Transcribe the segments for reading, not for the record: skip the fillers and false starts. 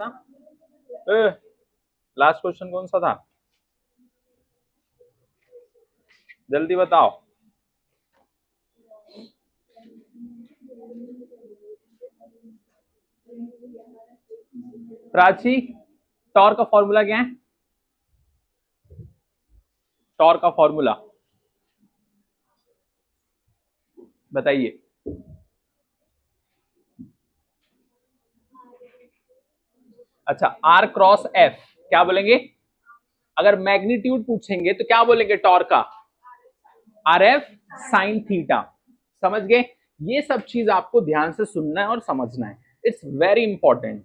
था? Last question कौन सा था? जल्दी बताओ। प्राची, टॉर्क का फॉर्मूला क्या है? टॉर्क का फॉर्मूला बताइए। अच्छा, आर क्रॉस एफ। क्या बोलेंगे? अगर मैग्नीट्यूड पूछेंगे तो क्या बोलेंगे टॉर्क का? R F sine theta. समझ गए? ये सब चीज आपको ध्यान से सुनना है और समझना है। It's very important.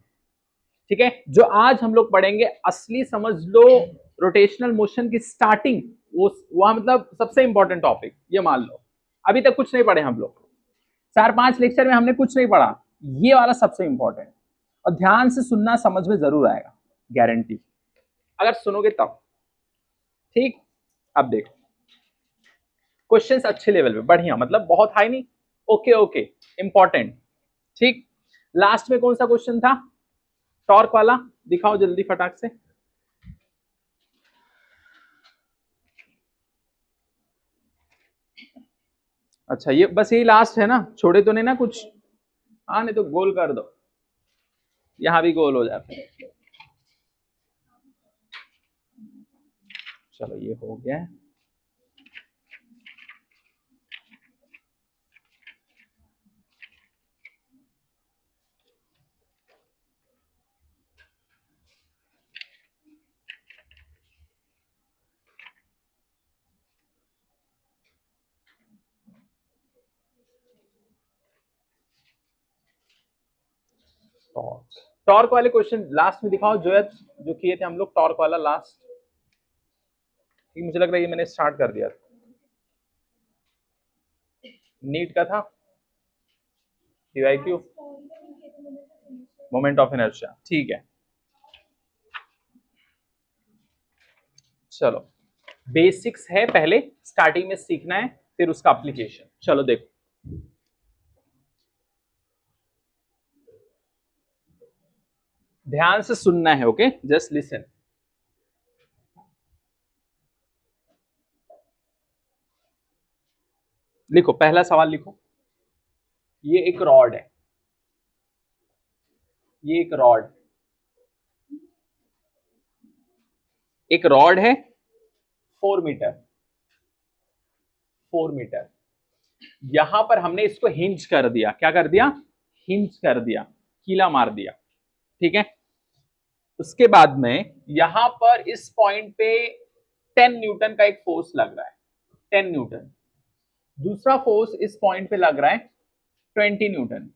ठीक है, जो आज हम लोग पढ़ेंगे असली समझ लो, रोटेशनल मोशन की स्टार्टिंग, वो वहां मतलब सबसे इंपॉर्टेंट टॉपिक ये मान लो। अभी तक कुछ नहीं पढ़े हम लोग, 4-5 लेक्चर में हमने कुछ नहीं पढ़ा। ये वाला सबसे इंपॉर्टेंट, और ध्यान से सुनना, समझ में जरूर आएगा, गारंटी, अगर सुनोगे तब। ठीक, अब देखो क्वेश्चंस अच्छे लेवल पे, बढ़िया, मतलब बहुत हाई नहीं, ओके ओके, इंपॉर्टेंट। ठीक, लास्ट में कौन सा क्वेश्चन था? टॉर्क वाला, दिखाओ जल्दी फटाक से। अच्छा, ये बस यही लास्ट है ना? छोड़े तो नहीं ना कुछ? हाँ, नहीं तो गोल कर दो, यहां भी गोल हो जाता है। चलो ये हो गया। टॉर्क, टॉर्क वाले क्वेश्चन लास्ट में दिखाओ, जो किए थे हम लोग टॉर्क वाला लास्ट। मुझे लग रहा है ये मैंने स्टार्ट कर दिया था, नीट का था, पीवाईक्यू, मोमेंट ऑफ इनर्शिया। ठीक है, चलो बेसिक्स है, पहले स्टार्टिंग में सीखना है, फिर उसका एप्लीकेशन। चलो देखो, ध्यान से सुनना है, ओके, जस्ट लिसन। लिखो, पहला सवाल लिखो। ये एक रॉड है, ये एक रॉड, एक रॉड है 4 मीटर, 4 मीटर। यहां पर हमने इसको हिंज कर दिया। क्या कर दिया? हिंज कर दिया, कीला मार दिया। ठीक है, उसके बाद में यहां पर इस पॉइंट पे 10 न्यूटन का एक फोर्स लग रहा है, 10 न्यूटन। दूसरा फोर्स इस पॉइंट पे लग रहा है 20 न्यूटन,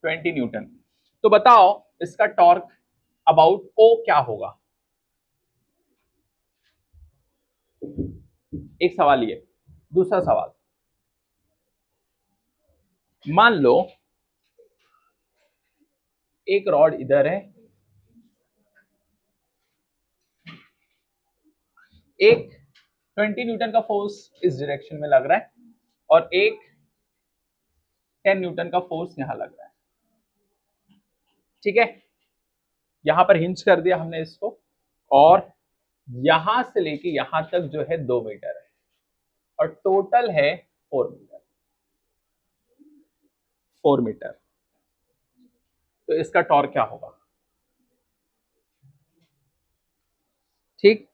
20 न्यूटन। तो बताओ इसका टॉर्क अबाउट ओ क्या होगा? एक सवाल ये। दूसरा सवाल, मान लो एक रॉड इधर है, एक 20 न्यूटन का फोर्स इस डायरेक्शन में लग रहा है, और एक 10 न्यूटन का फोर्स यहां लग रहा है। ठीक है, यहां पर हिंज कर दिया हमने इसको, और यहां से लेके यहां तक जो है 2 मीटर है, और टोटल है 4 मीटर, 4 मीटर। तो इसका टॉर्क क्या होगा? ठीक,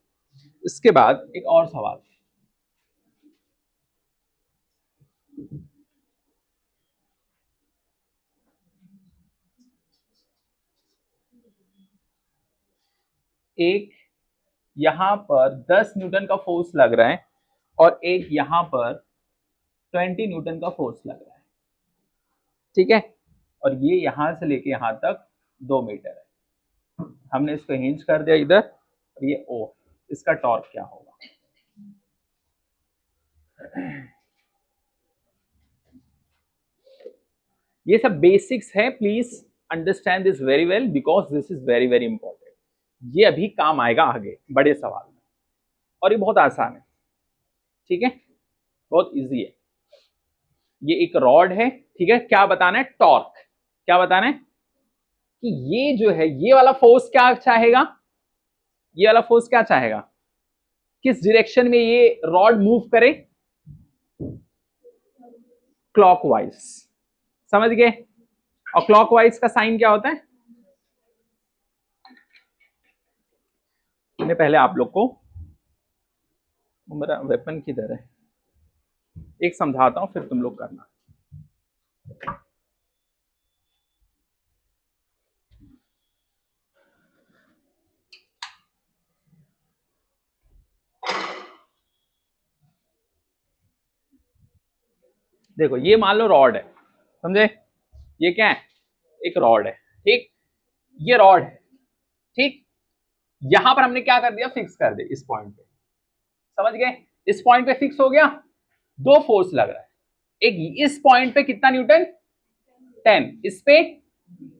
इसके बाद एक और सवाल, एक यहां पर 10 न्यूटन का फोर्स लग रहा है, और एक यहां पर 20 न्यूटन का फोर्स लग रहा है। ठीक है, और ये यहां से लेके यहां तक 2 मीटर है। हमने इसको हिंज कर दिया इधर, और ये ओ, इसका टॉर्क क्या होगा? ये सब बेसिक्स है, please understand this very well, because this is very very important. ये अभी काम आएगा आगे बड़े सवाल में, और ये बहुत आसान है। ठीक है, बहुत इजी है। ये एक रॉड है, ठीक है, क्या बताना है? टॉर्क। क्या बताना है? कि ये जो है ये वाला फोर्स क्या चाहेगा, ये वाला फोर्स क्या चाहेगा, किस डायरेक्शन में ये रॉड मूव करे, क्लॉकवाइज। समझ गए? और क्लॉकवाइज का साइन क्या होता है, मैंने पहले आप लोग को, मेरा वेपन किधर है, एक समझाता हूं फिर तुम लोग करना। देखो ये मान लो रॉड है, समझे, ये क्या है, एक रॉड है, ठीक, ये रॉड है, ठीक, यहां पर हमने क्या कर दिया, फिक्स कर दिया इस पॉइंट पे, समझ गए, इस पॉइंट पे फिक्स हो गया, दो फोर्स लग रहा है, एक इस पॉइंट पे कितना न्यूटन 10, इस पे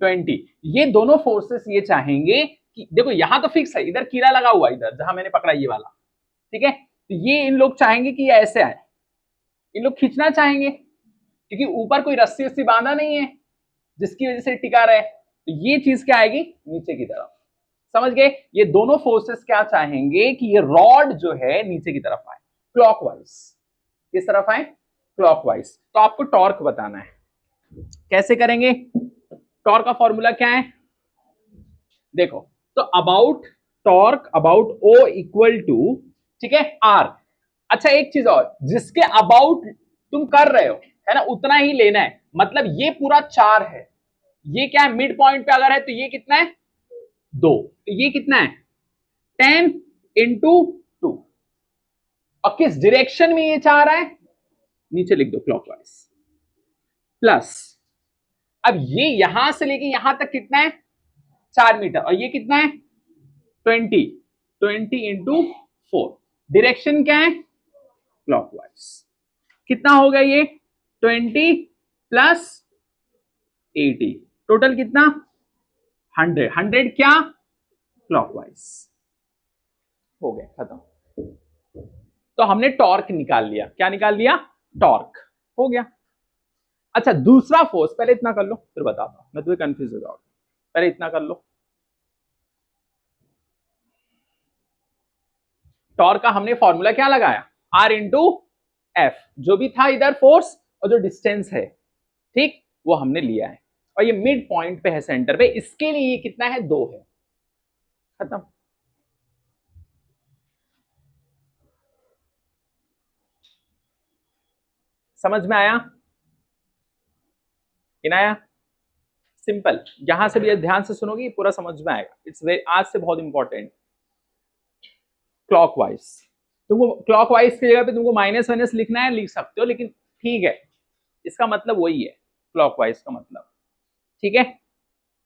20, ये दोनों फोर्सेस ये चाहेंगे कि देखो यहां तो फिक्स है, इधर कीड़ा लगा हुआ, इधर जहां मैंने पकड़ा ये वाला, ठीक है, तो ये इन लोग चाहेंगे कि ये ऐसे आए, इन लोग खींचना चाहेंगे क्योंकि ऊपर कोई रस्सी वस्सी बांधा नहीं है जिसकी वजह से टिका रहे, तो ये चीज क्या आएगी नीचे की तरफ, समझ गए, ये दोनों फोर्सेस क्या चाहेंगे कि ये रॉड जो है नीचे की तरफ आए, क्लॉकवाइज, किस तरफ आए, क्लॉकवाइज। तो आपको टॉर्क बताना है, कैसे करेंगे, टॉर्क का फॉर्मूला क्या है, देखो, तो about torque about O equal to, ठीक है, R। अच्छा एक चीज और, जिसके अबाउट तुम कर रहे हो है ना, उतना ही लेना है, मतलब ये पूरा 4 है, ये क्या है मिड पॉइंट पे अगर है तो ये कितना है 2, तो ये कितना है 10 इंटू 2, और किस डायरेक्शन में ये चाह रहा है, नीचे लिख दो क्लॉकवाइज, प्लस अब ये यहां से लेके यहां तक कितना है 4 मीटर, और ये कितना है 20 इंटू 4, डायरेक्शन क्या है क्लॉकवाइज, कितना होगा ये 20 प्लस 80, टोटल कितना 100, 100 क्या क्लॉकवाइज, हो गया खत्म। तो हमने टॉर्क निकाल लिया, क्या निकाल लिया, टॉर्क, हो गया। अच्छा दूसरा फोर्स, पहले इतना कर लो फिर बताता हूं, मैं तुम्हें कंफ्यूज हो जाऊंगा, पहले इतना कर लो। टॉर्क का हमने फॉर्मूला क्या लगाया, R इंटू एफ, जो भी था इधर फोर्स और जो डिस्टेंस है, ठीक, वो हमने लिया है, और ये मिड पॉइंट पे है सेंटर पे, इसके लिए ये कितना है 2 है, खत्म। समझ में आया, आया, सिंपल, यहां से भी ध्यान से सुनोगे पूरा समझ में आएगा, इट्स वेरी, आज से बहुत इंपॉर्टेंट। क्लॉकवाइज, तुमको क्लॉकवाइज की जगह पे तुमको माइनस माइनस लिखना है लिख सकते हो, लेकिन ठीक है, इसका मतलब वही है क्लॉकवाइज का मतलब, ठीक है।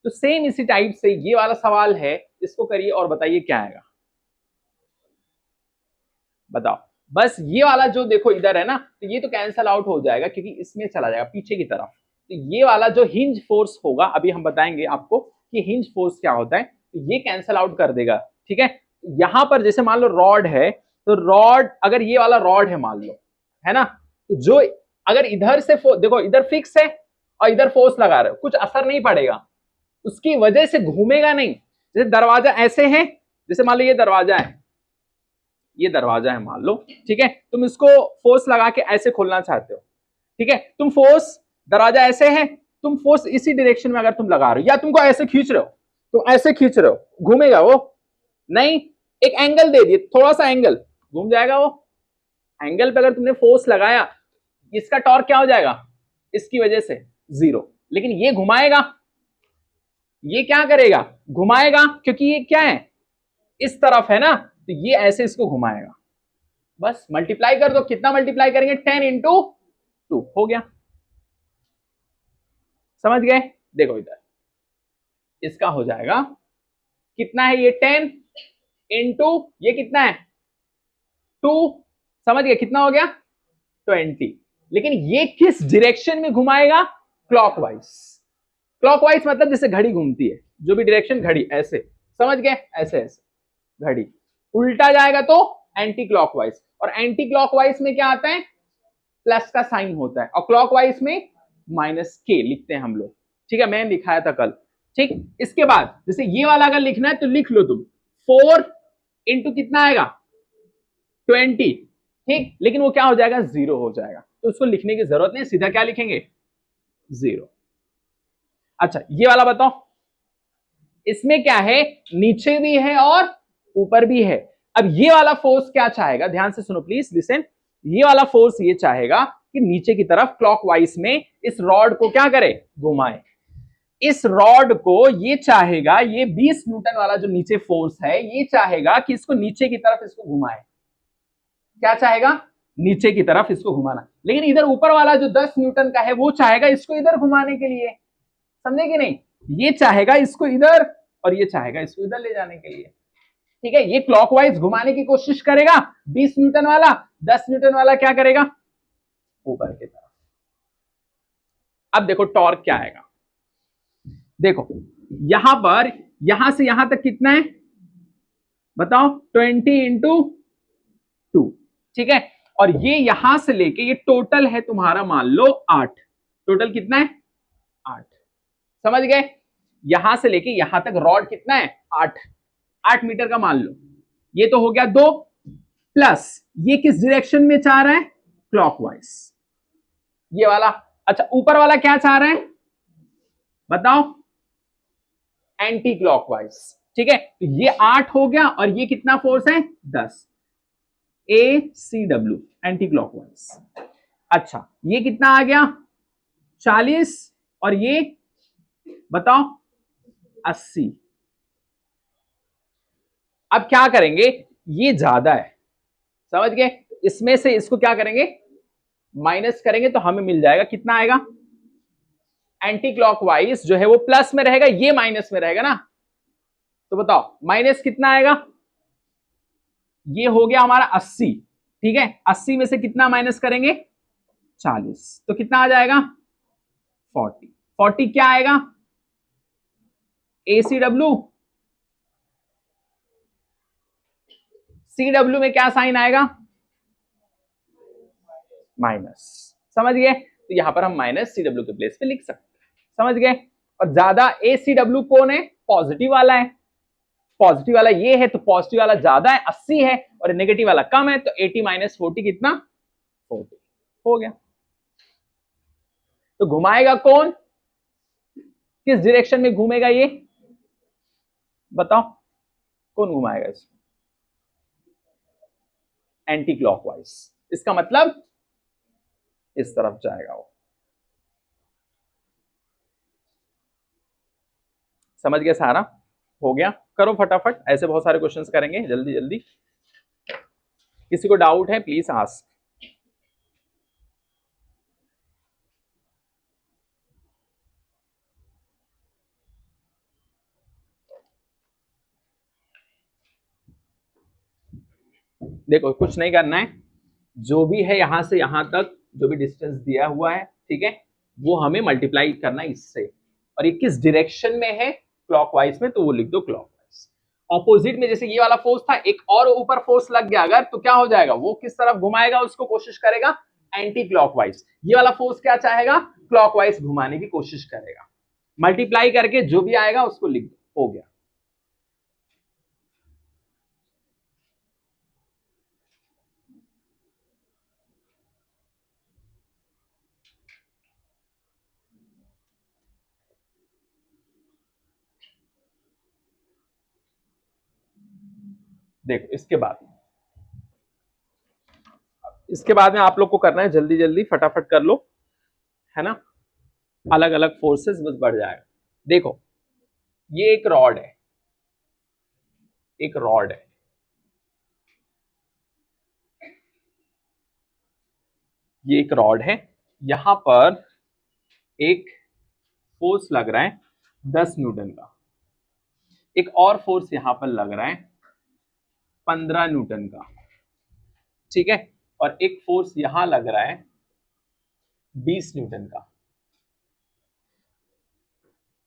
तो सेम इसी टाइप से ये वाला सवाल है, इसको करिए और बताइए क्या आएगा, बताओ। बस ये वाला जो देखो इधर है ना, तो ये तो कैंसल आउट हो जाएगा क्योंकि इसमें चला जाएगा पीछे की तरफ, तो ये वाला जो हिंज फोर्स होगा, अभी हम बताएंगे आपको कि हिंज फोर्स क्या होता है, तो ये कैंसल आउट कर देगा, ठीक है। यहां पर जैसे मान लो रॉड है, तो रॉड अगर ये वाला रॉड है मान लो, है ना, तो जो अगर इधर से देखो इधर फिक्स है और इधर फोर्स लगा रहे हो, कुछ असर नहीं पड़ेगा, उसकी वजह से घूमेगा नहीं, जैसे दरवाजा ऐसे है, जैसे मान लो ये दरवाजा है, ये दरवाजा है मान लो, ठीक है, तुम इसको फोर्स लगा के ऐसे खोलना चाहते हो, ठीक है, तुम फोर्स, दरवाजा ऐसे है, तुम फोर्स इसी डायरेक्शन में अगर तुम लगा रहे हो, या तुमको ऐसे खींच रहे हो, तुम ऐसे खींच रहे हो, घूमेगा वो नहीं, एक एंगल दे दिए, थोड़ा सा एंगल, घूम जाएगा वो, एंगल पे अगर तुमने फोर्स लगाया, इसका टॉर्क क्या हो जाएगा, इसकी वजह से 0, लेकिन ये घुमाएगा, ये क्या करेगा घुमाएगा, क्योंकि ये क्या है इस तरफ है ना, तो ये ऐसे इसको घुमाएगा, बस मल्टीप्लाई कर दो, कितना मल्टीप्लाई करेंगे 10 इंटू 2, हो गया, समझ गए। देखो इधर इसका हो जाएगा कितना है, ये 10 इंटू ये कितना है 2, समझ गए कितना हो गया 20, लेकिन ये किस डायरेक्शन में घुमाएगा, क्लॉकवाइज, क्लॉकवाइज मतलब जैसे घड़ी घूमती है, जो भी डायरेक्शन घड़ी ऐसे, समझ गए, ऐसे ऐसे घड़ी, उल्टा जाएगा तो एंटी क्लॉकवाइज, और एंटी क्लॉकवाइज में क्या आता है प्लस का साइन होता है, और क्लॉकवाइज में माइनस के लिखते हैं हम लोग, ठीक है, मैंने दिखाया था कल, ठीक, इसके बाद जैसे ये वाला अगर लिखना है तो लिख लो तुम, 4 इंटू कितना आएगा 20, ठीक, लेकिन वो क्या हो जाएगा 0 हो जाएगा, तो उसको लिखने की जरूरत नहीं, सीधा क्या लिखेंगे 0। अच्छा ये वाला बताओ, इसमें क्या है, नीचे भी है और ऊपर भी है। अब ये वाला फोर्स क्या चाहेगा, ध्यान से सुनो प्लीज लिसन, ये वाला फोर्स ये चाहेगा कि नीचे की तरफ क्लॉकवाइज में इस रॉड को क्या करे, घुमाए। इस रॉड को ये चाहेगा, ये 20 न्यूटन वाला जो नीचे फोर्स है ये चाहेगा कि इसको नीचे की तरफ इसको घुमाए। क्या चाहेगा, नीचे की तरफ इसको घुमाना, लेकिन इधर ऊपर वाला जो 10 न्यूटन का है वो चाहेगा इसको इधर घुमाने के लिए, समझे कि नहीं, ये चाहेगा इसको इधर और ये चाहेगा इसको इधर ले जाने के लिए, ठीक है। ये क्लॉकवाइज घुमाने की कोशिश करेगा 20 न्यूटन वाला, 10 न्यूटन वाला क्या करेगा, ऊपर की तरफ। अब देखो टॉर्क क्या आएगा, देखो यहां पर यहां से यहां तक कितना है बताओ, 20 इंटू 2, ठीक है, और ये यहां से लेके ये टोटल है तुम्हारा मान लो 8, टोटल कितना है 8, समझ गए, यहां से लेके यहां तक रॉड कितना है 8 मीटर का मान लो, ये तो हो गया 2, प्लस ये किस डायरेक्शन में चाह रहा है, क्लॉकवाइज, ये वाला। अच्छा ऊपर वाला क्या चाह रहा है बताओ, एंटी क्लॉकवाइज, ठीक है, तो ये 8 हो गया और ये कितना फोर्स है 10, ACW एंटी क्लॉकवाइज। अच्छा ये कितना आ गया 40 और ये बताओ 80। अब क्या करेंगे, ये ज्यादा है, समझ गए, इसमें से इसको क्या करेंगे माइनस करेंगे तो हमें मिल जाएगा कितना आएगा, एंटी क्लॉकवाइज जो है वो प्लस में रहेगा, ये माइनस में रहेगा ना, तो बताओ माइनस कितना आएगा, ये हो गया हमारा 80, ठीक है, 80 में से कितना माइनस करेंगे 40, तो कितना आ जाएगा 40, 40 क्या आएगा ACW, CW में क्या साइन आएगा माइनस, समझ गए, तो यहां पर हम माइनस CW के प्लेस पे लिख सकते हैं, समझ गए। और ज्यादा ACW कौन है, पॉजिटिव वाला है, पॉजिटिव वाला ये है तो पॉजिटिव वाला ज्यादा है 80 है, और नेगेटिव वाला कम है तो 80 माइनस 40 कितना 40 हो गया। तो घुमाएगा कौन, किस डायरेक्शन में घूमेगा ये बताओ, कौन घुमाएगा इसको, एंटी क्लॉकवाइज, इसका मतलब इस तरफ जाएगा वो, समझ गए सारा, हो गया, करो फटाफट, ऐसे बहुत सारे क्वेश्चंस करेंगे जल्दी जल्दी, किसी को डाउट है प्लीज आस्क। देखो कुछ नहीं करना है, जो भी है यहां से यहां तक जो भी डिस्टेंस दिया हुआ है, ठीक है, वो हमें मल्टीप्लाई करना है इससे, और ये किस डायरेक्शन में है क्लॉकवाइज में, तो वो लिख दो क्लॉकवाइज। ऑपोजिट में जैसे ये वाला फोर्स था, एक और ऊपर फोर्स लग गया अगर, तो क्या हो जाएगा, वो किस तरफ घुमाएगा उसको कोशिश करेगा एंटी क्लॉकवाइज, ये वाला फोर्स क्या चाहेगा क्लॉकवाइज घुमाने की कोशिश करेगा, मल्टीप्लाई करके जो भी आएगा उसको लिख दो, हो गया। देखो इसके बाद में आप लोग को करना है जल्दी जल्दी फटाफट कर लो, है ना, अलग अलग फोर्सेस बस बढ़ जाएगा। देखो ये एक रॉड है, एक रॉड है, ये एक रॉड है, यहां पर एक फोर्स लग रहा है 10 न्यूटन का, एक और फोर्स यहां पर लग रहा है 15 न्यूटन का, ठीक है, और एक फोर्स यहां लग रहा है 20 न्यूटन का।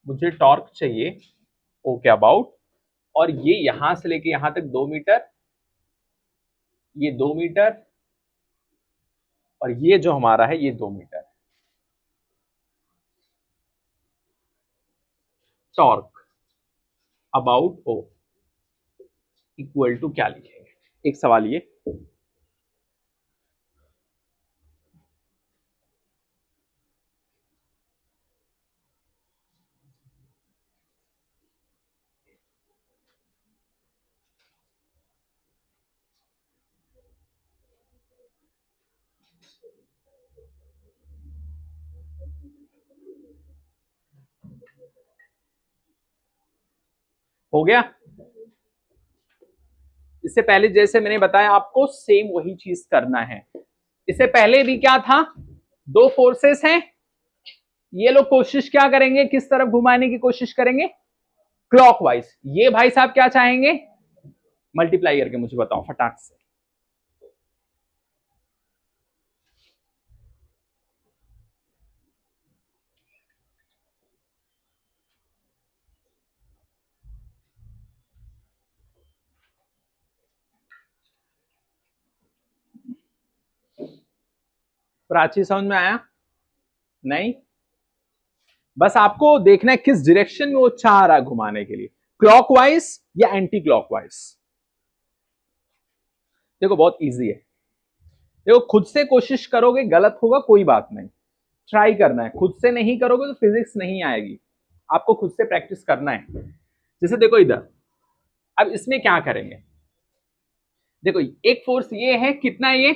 मुझे टॉर्क चाहिए ओके अबाउट, और ये यहां से लेके यहां तक 2 मीटर, ये 2 मीटर, और ये जो हमारा है ये 2 metre, torque about O equal to क्या लिखेंगे? एक सवाल ये, हो गया? इससे पहले जैसे मैंने बताया आपको सेम वही चीज करना है। इससे पहले भी क्या था, दो फोर्सेस हैं, ये लोग कोशिश क्या करेंगे, किस तरफ घुमाने की कोशिश करेंगे? क्लॉकवाइज। ये भाई साहब क्या चाहेंगे? मल्टीप्लाई करके मुझे बताओ फटाक से। प्राची समझ में आया? नहीं, बस आपको देखना है किस डायरेक्शन में वो चाह रहा है घुमाने के लिए, क्लॉकवाइज या एंटी क्लॉकवाइज। देखो बहुत इजी है, देखो खुद से कोशिश करोगे गलत होगा कोई बात नहीं, ट्राई करना है, खुद से नहीं करोगे तो फिजिक्स नहीं आएगी, आपको खुद से प्रैक्टिस करना है। जैसे देखो इधर, अब इसमें क्या करेंगे, देखो एक फोर्स ये है, कितना है ये?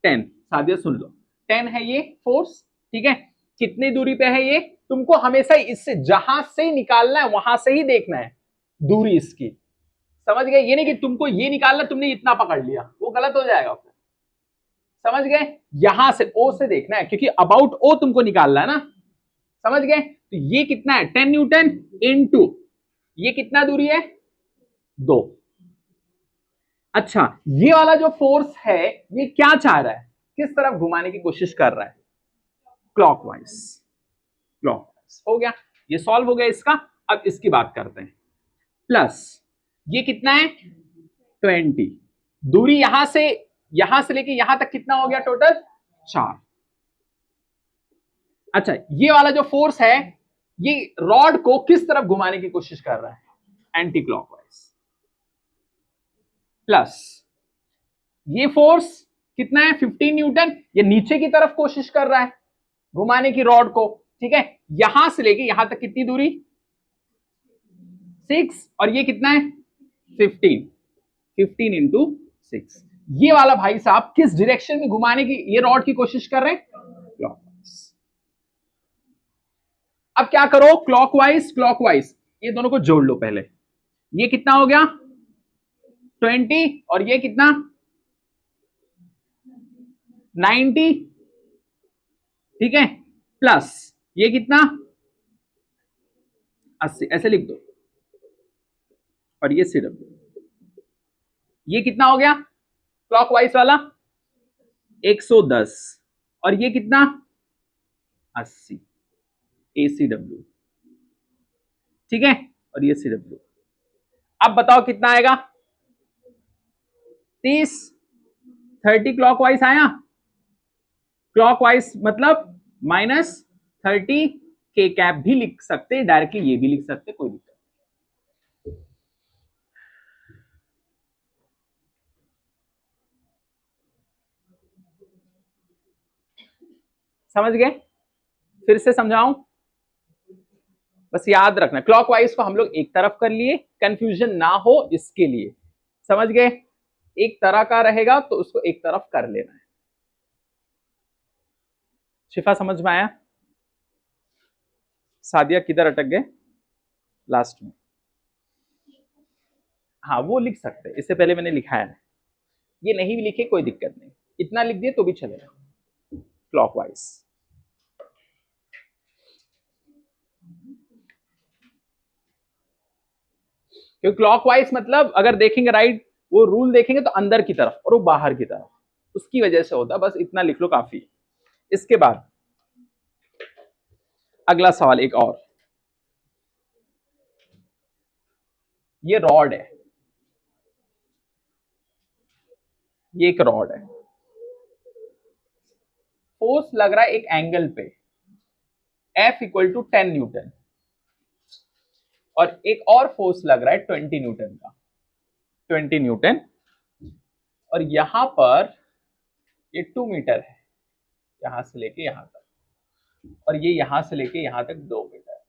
10। सादिया सुन लो, 10 है ये फोर्स, ठीक है? कितनी दूरी पे है ये? तुमको हमेशा इससे जहां से निकालना है वहां से ही देखना है दूरी इसकी, समझ गए? ये नहीं कि तुमको ये निकालना, तुमने इतना पकड़ लिया, वो गलत हो जाएगा फिर, समझ गए? यहां से ओ से देखना है, क्योंकि अबाउट ओ तुमको निकालना है ना, समझ गए? तो ये कितना है? 10 न्यूटन इनटू ये कितना दूरी है? 2। अच्छा, ये वाला जो फोर्स है ये क्या चाह रहा है, किस तरफ घुमाने की कोशिश कर रहा है? क्लॉकवाइज। क्लॉकवाइज हो गया, ये सॉल्व हो गया इसका। अब इसकी बात करते हैं, प्लस ये कितना है? 20। दूरी यहां से लेके यहां तक कितना हो गया टोटल? 4। अच्छा, ये वाला जो फोर्स है ये रॉड को किस तरफ घुमाने की कोशिश कर रहा है? Anti clockwise. प्लस ये फोर्स कितना है? 15 न्यूटन, ये नीचे की तरफ कोशिश कर रहा है घुमाने की रॉड को, ठीक है? यहां से लेके यहां तक कितनी दूरी? 6, और ये कितना है? 15। 15 इंटू 6। ये वाला भाई साहब किस डायरेक्शन में घुमाने की ये रॉड की कोशिश कर रहे हैं? क्लॉकवाइज। अब क्या करो, क्लॉकवाइज क्लॉकवाइज ये दोनों को जोड़ लो पहले, ये कितना हो गया? 20, और ये कितना? 90, ठीक है? प्लस ये कितना? 80, ऐसे लिख दो, और ये सिर्फ ये कितना हो गया क्लॉकवाइज वाला? 110, और ये कितना? 80 ACW, ठीक है? और ये CW। अब बताओ कितना आएगा? 30। 30 क्लॉकवाइज आया, क्लॉकवाइज मतलब -30 के कैप भी लिख सकते, डायरेक्टली ये भी लिख सकते, कोई दिक्कत। समझ गए? फिर से समझाऊं? बस याद रखना, क्लॉकवाइज को हम लोग एक तरफ कर लिए, कंफ्यूजन ना हो इसके लिए, समझ गए? एक तरह का रहेगा तो उसको एक तरफ कर लेना है। शिफा समझ में आया? सादिया किधर अटक गए लास्ट में? हाँ वो लिख सकते हैं, इससे पहले मैंने लिखाया है, ये नहीं भी लिखे कोई दिक्कत नहीं, इतना लिख दिए तो भी चलेगा। क्लॉकवाइज, क्योंकि क्लॉकवाइज मतलब अगर देखेंगे राइट, वो रूल देखेंगे तो अंदर की तरफ और वो बाहर की तरफ, उसकी वजह से होता है, बस इतना लिख लो काफी है। इसके बाद अगला सवाल एक और, ये रॉड है, ये एक रॉड है, फोर्स लग रहा है एक एंगल पे, F = 10 न्यूटन, और एक और फोर्स लग रहा है 20 न्यूटन का, 20 न्यूटन, और यहां पर ये 2 मीटर है, यहां से लेके यहां तक, और ये यहां से लेके यहां तक 2 मीटर।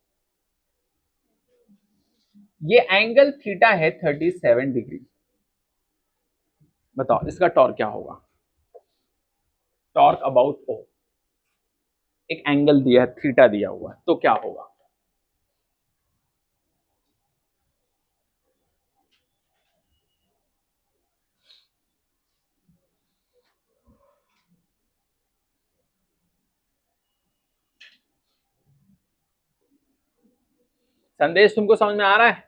ये एंगल थीटा है 37 डिग्री। बताओ इसका टॉर्क क्या होगा? टॉर्क अबाउट ओ, एक एंगल दिया है, थीटा दिया हुआ है, तो क्या होगा? संदेश तुमको समझ में आ रहा है?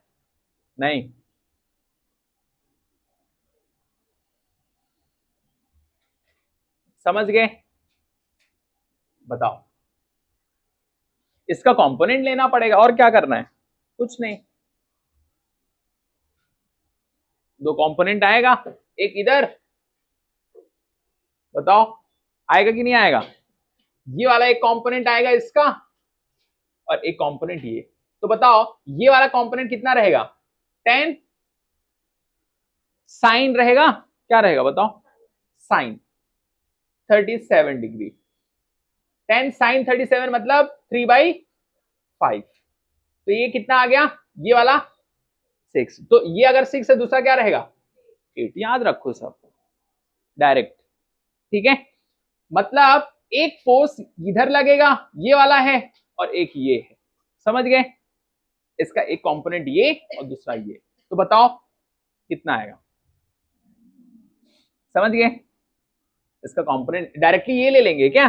नहीं? समझ गए? बताओ। इसका कंपोनेंट लेना पड़ेगा, और क्या करना है? कुछ नहीं, दो कंपोनेंट आएगा, एक इधर, बताओ आएगा कि नहीं आएगा? ये वाला एक कंपोनेंट आएगा इसका, और एक कंपोनेंट ये। तो बताओ ये वाला कंपोनेंट कितना रहेगा? 10 साइन रहेगा, क्या रहेगा बताओ? Sign 37 degree. 10 साइन 37 मतलब 3/5। तो ये कितना आ गया? ये वाला 6। तो ये अगर 6 है, दूसरा क्या रहेगा? 8। याद रखो सब डायरेक्ट, ठीक है? मतलब एक फोर्स इधर लगेगा, ये वाला है, और एक ये है, समझ गए? इसका एक कंपोनेंट ये और दूसरा ये। तो बताओ कितना आएगा? समझ गए? इसका कंपोनेंट डायरेक्टली ये ले लेंगे क्या?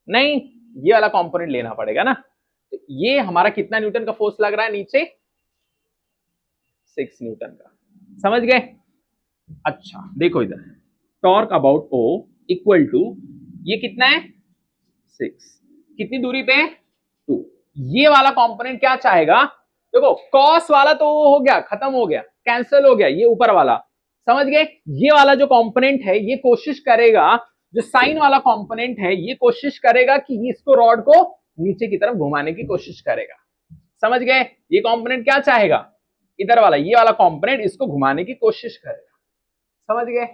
नहीं, ये वाला कंपोनेंट लेना पड़ेगा ना। तो ये हमारा कितना न्यूटन का फोर्स लग रहा है नीचे? 6 न्यूटन का। समझ गए? अच्छा देखो इधर, torque about O equal to, ये कितना है? 6। कितनी दूरी पे? 2। ये वाला कंपोनेंट क्या चाहेगा? देखो कॉस वाला तो हो गया, खत्म हो गया, कैंसिल हो गया, ये ऊपर वाला, समझ गए? ये वाला जो कंपोनेंट है ये कोशिश करेगा, जो साइन वाला कंपोनेंट है ये कोशिश करेगा कि इसको रॉड को नीचे की तरफ घुमाने की कोशिश करेगा। समझ गए? ये कंपोनेंट क्या चाहेगा? इधर वाला, ये वाला कंपोनेंट इसको घुमाने की कोशिश करेगा। समझ गए?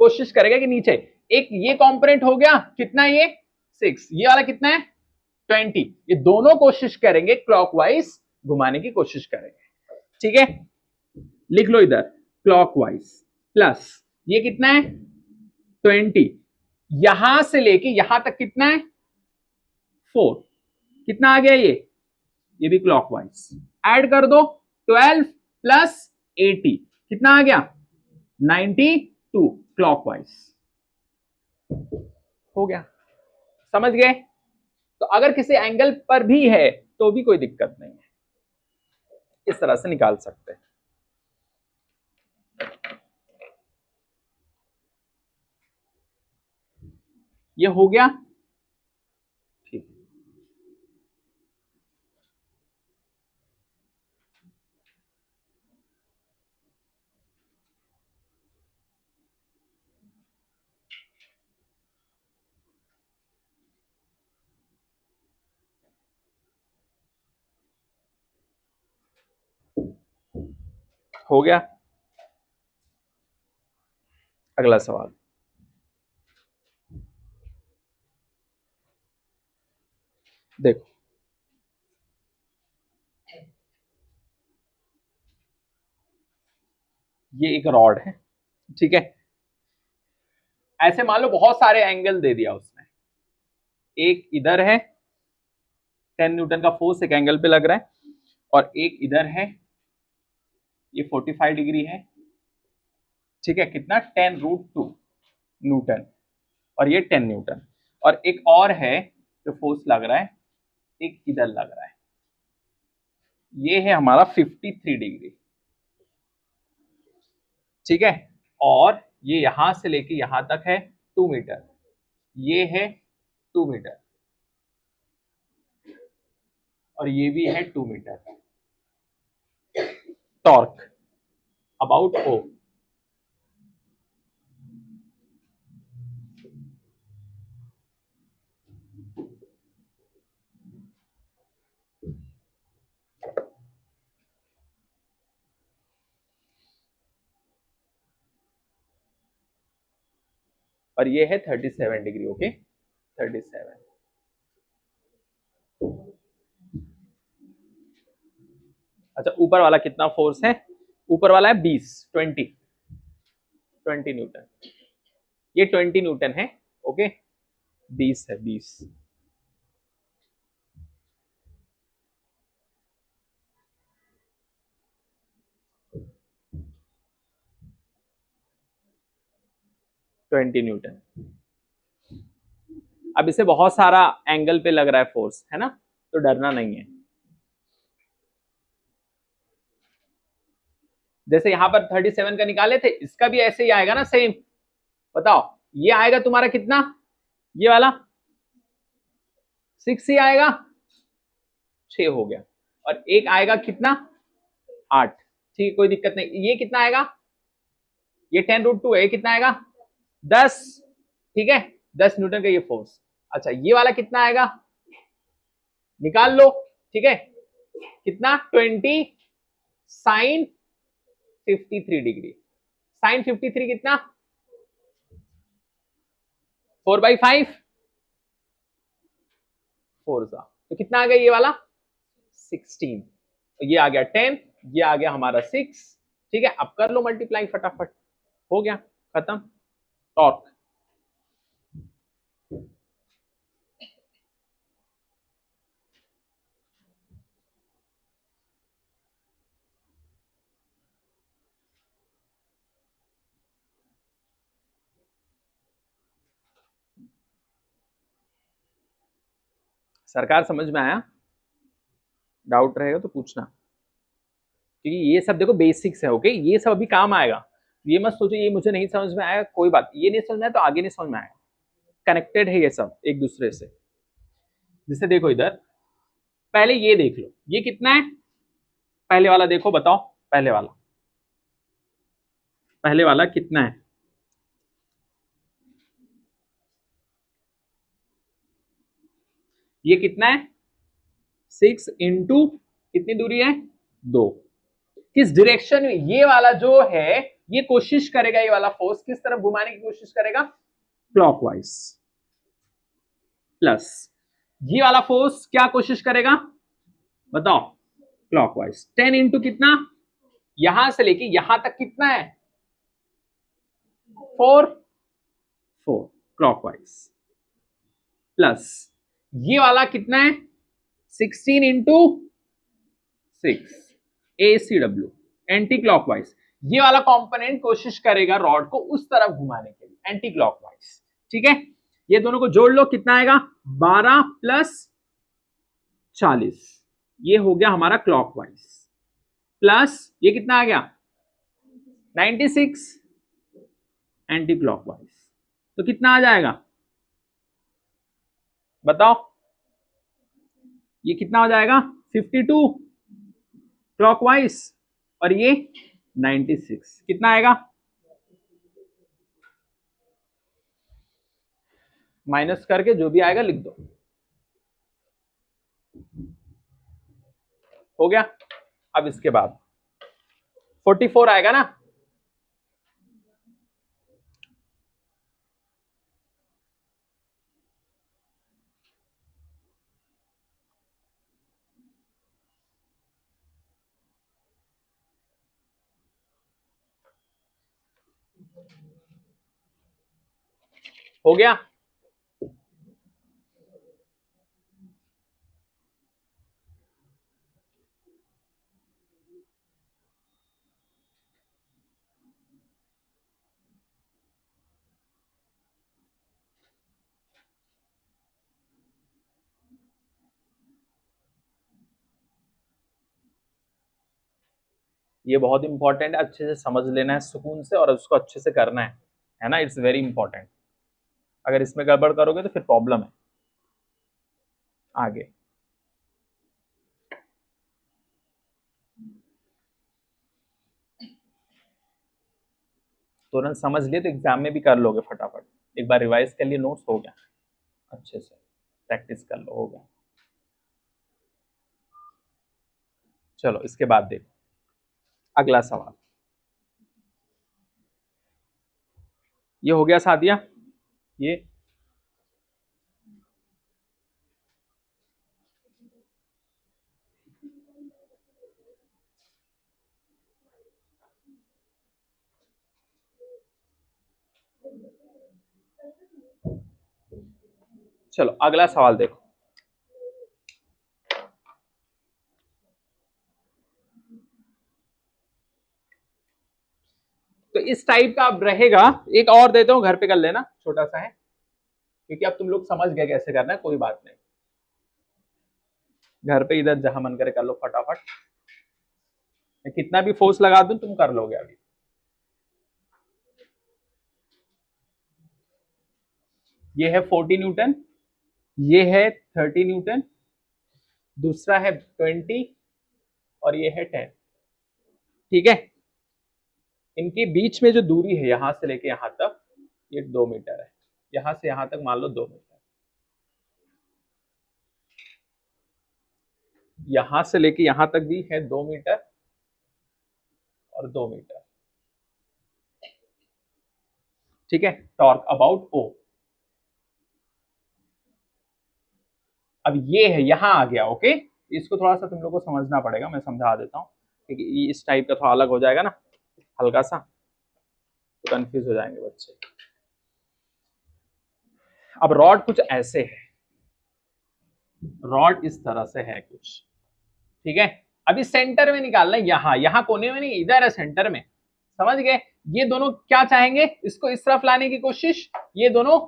कोशिश करेगा कि नीचे। एक ये कंपोनेंट हो गया, कितना ये? 6। ये वाला कितना है? 20। ये दोनों कोशिश करेंगे क्लॉकवाइज घुमाने की कोशिश करेंगे, ठीक है? लिख लो इधर क्लॉकवाइज, प्लस ये कितना है? 20। यहां से लेके यहां तक कितना है? 4। कितना आ गया ये भी क्लॉकवाइज। ऐड कर दो, 12 प्लस 80 कितना आ गया? 92 क्लॉकवाइज। हो गया, समझ गए? तो अगर किसी एंगल पर भी है तो भी कोई दिक्कत नहीं है, इस तरह से निकाल सकते हैं। ये हो गया, ठीक। हो गया, अगला सवाल। देखो ये एक रॉड है, ठीक है? ऐसे मान लो बहुत सारे एंगल दे दिया उसने, एक इधर है 10 न्यूटन का फोर्स एक एंगल पे लग रहा है, और एक इधर है ये 45 डिग्री है, ठीक है? कितना? 10√2 न्यूटन, और ये 10 न्यूटन, और एक और है जो फोर्स लग रहा है, एक इधर लग रहा है, ये है हमारा 53 डिग्री, ठीक है? और ये यहां से लेके यहां तक है 2 मीटर, ये है 2 मीटर, और ये भी है 2 मीटर। टॉर्क अबाउट ओ, और ये है 37 डिग्री। ओके 37। अच्छा ऊपर वाला कितना फोर्स है? ऊपर वाला है 20 न्यूटन। ये 20 न्यूटन है। ओके 20 है 20। न्यूटन। अब इसे बहुत सारा एंगल पे लग रहा है फोर्स, है ना, तो डरना नहीं है। जैसे यहां पर 37 का निकाले थे, इसका भी ऐसे ही आएगा ना सेम। बताओ ये आएगा तुम्हारा कितना, ये वाला 6 ही आएगा, 6 हो गया। और एक आएगा कितना 8। ठीक है कोई दिक्कत नहीं। ये कितना आएगा, ये 10√2 है, ये कितना आएगा 10। ठीक है 10 न्यूटन का ये फोर्स। अच्छा ये वाला कितना आएगा निकाल लो। ठीक है कितना 20 साइन 53 डिग्री। साइन 53 कितना 4/5 4 सा, तो कितना आ गया ये वाला 16। तो ये आ गया 10, ये आ गया हमारा 6। ठीक है अब कर लो मल्टीप्लाई फटाफट, हो गया खत्म। टॉर्क सरकार समझ में आया? डाउट रहेगा तो पूछना, क्योंकि ये सब देखो बेसिक्स है। ओके ये सब अभी काम आएगा। ये मत सोचो ये मुझे नहीं समझ में आया, कोई बात, ये नहीं समझ में आया तो आगे नहीं समझ में आएगा। कनेक्टेड है ये सब एक दूसरे से। जैसे देखो इधर पहले ये देख लो, ये कितना है, पहले वाला देखो बताओ, पहले वाला कितना है, ये कितना है 6 इंटू कितनी दूरी है 2। किस डायरेक्शन में ये वाला जो है, ये कोशिश करेगा, ये वाला फोर्स किस तरफ घुमाने की कोशिश करेगा, क्लॉकवाइज। प्लस ये वाला फोर्स क्या कोशिश करेगा बताओ, क्लॉकवाइज। 10 इंटू कितना, यहां से लेके यहां तक कितना है 4 क्लॉकवाइज। प्लस ये वाला कितना है 16 इंटू 6 ACW एंटी क्लॉकवाइज। ये वाला कंपोनेंट कोशिश करेगा रॉड को उस तरफ घुमाने के लिए एंटी क्लॉकवाइज। ठीक है ये दोनों को जोड़ लो, कितना आएगा 12 प्लस 40, ये हो गया हमारा क्लॉकवाइज। प्लस ये कितना आ गया 96 एंटी क्लॉकवाइज, तो कितना आ जाएगा बताओ, ये कितना हो जाएगा 52 क्लॉकवाइज और ये 96, कितना आएगा माइनस करके जो भी आएगा लिख दो, हो गया। अब इसके बाद 44 आएगा ना, हो गया। ये बहुत इंपॉर्टेंट है, अच्छे से समझ लेना है सुकून से और उसको अच्छे से करना है ना, इट्स वेरी इंपॉर्टेंट। अगर इसमें गड़बड़ करोगे तो फिर प्रॉब्लम है आगे। तुरंत समझ लिए तो एग्जाम में भी कर लोगे फटाफट, एक बार रिवाइज कर लिए नोट्स हो गया, अच्छे से प्रैक्टिस कर लो, हो गया। चलो इसके बाद देखो अगला सवाल, ये हो गया सादिया। ये चलो अगला सवाल देखो। तो इस टाइप का अब रहेगा, एक और देता हूं, घर पे कर लेना, छोटा सा है, क्योंकि अब तुम लोग समझ गए कैसे करना है, कोई बात नहीं, घर पे इधर जहां मन करे कर लो फटाफट, मैं कितना भी फोर्स लगा दूं तुम कर लोगे अभी। ये है 40 न्यूटन, ये है 30 न्यूटन, दूसरा है 20 और ये है 10। ठीक है, इनके बीच में जो दूरी है यहां से लेके यहां तक, ये 2 मीटर है, यहां से यहां तक मान लो 2 मीटर, यहां से लेके यहां तक भी है 2 मीटर और 2 मीटर। ठीक है, टॉर्क अबाउट ओ। अब ये है, यहां आ गया, ओके, इसको थोड़ा सा तुम लोग को समझना पड़ेगा, मैं समझा देता हूं, क्योंकि इस टाइप का थोड़ा अलग हो जाएगा ना हल्का सा, तो कंफ्यूज हो जाएंगे बच्चे। अब रॉड कुछ ऐसे है, रॉड इस तरह से है कुछ, ठीक है, अभी सेंटर में निकालना है, यहां कोने में नहीं, इधर है सेंटर में, समझ गए। ये दोनों क्या चाहेंगे, इसको इस तरफ लाने की कोशिश, ये दोनों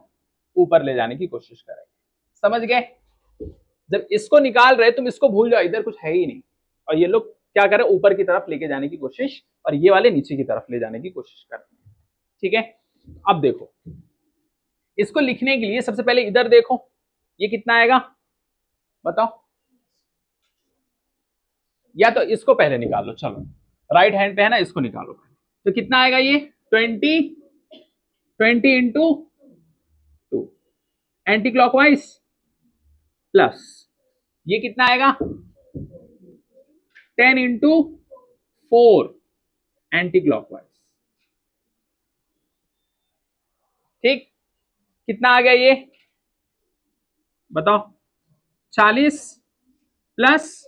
ऊपर ले जाने की कोशिश करेंगे, समझ गए। जब इसको निकाल रहे तुम इसको भूल जाओ, इधर कुछ है ही नहीं, और ये लोग क्या कर रहे हैं, ऊपर की तरफ लेके जाने की कोशिश, और ये वाले नीचे की तरफ ले जाने की कोशिश कर रहे हैं। ठीक है, अब देखो, इसको लिखने के लिए सबसे पहले इधर देखो, ये कितना आएगा बताओ, या तो इसको पहले निकाल लो, चलो राइट हैंड पे है ना, इसको निकालो पहले, तो कितना आएगा ये 20 इंटू 2 एंटी क्लॉकवाइज, प्लस ये कितना आएगा 10 इंटू 4 एंटी क्लॉकवाइज। ठीक, कितना आ गया ये बताओ, 40 प्लस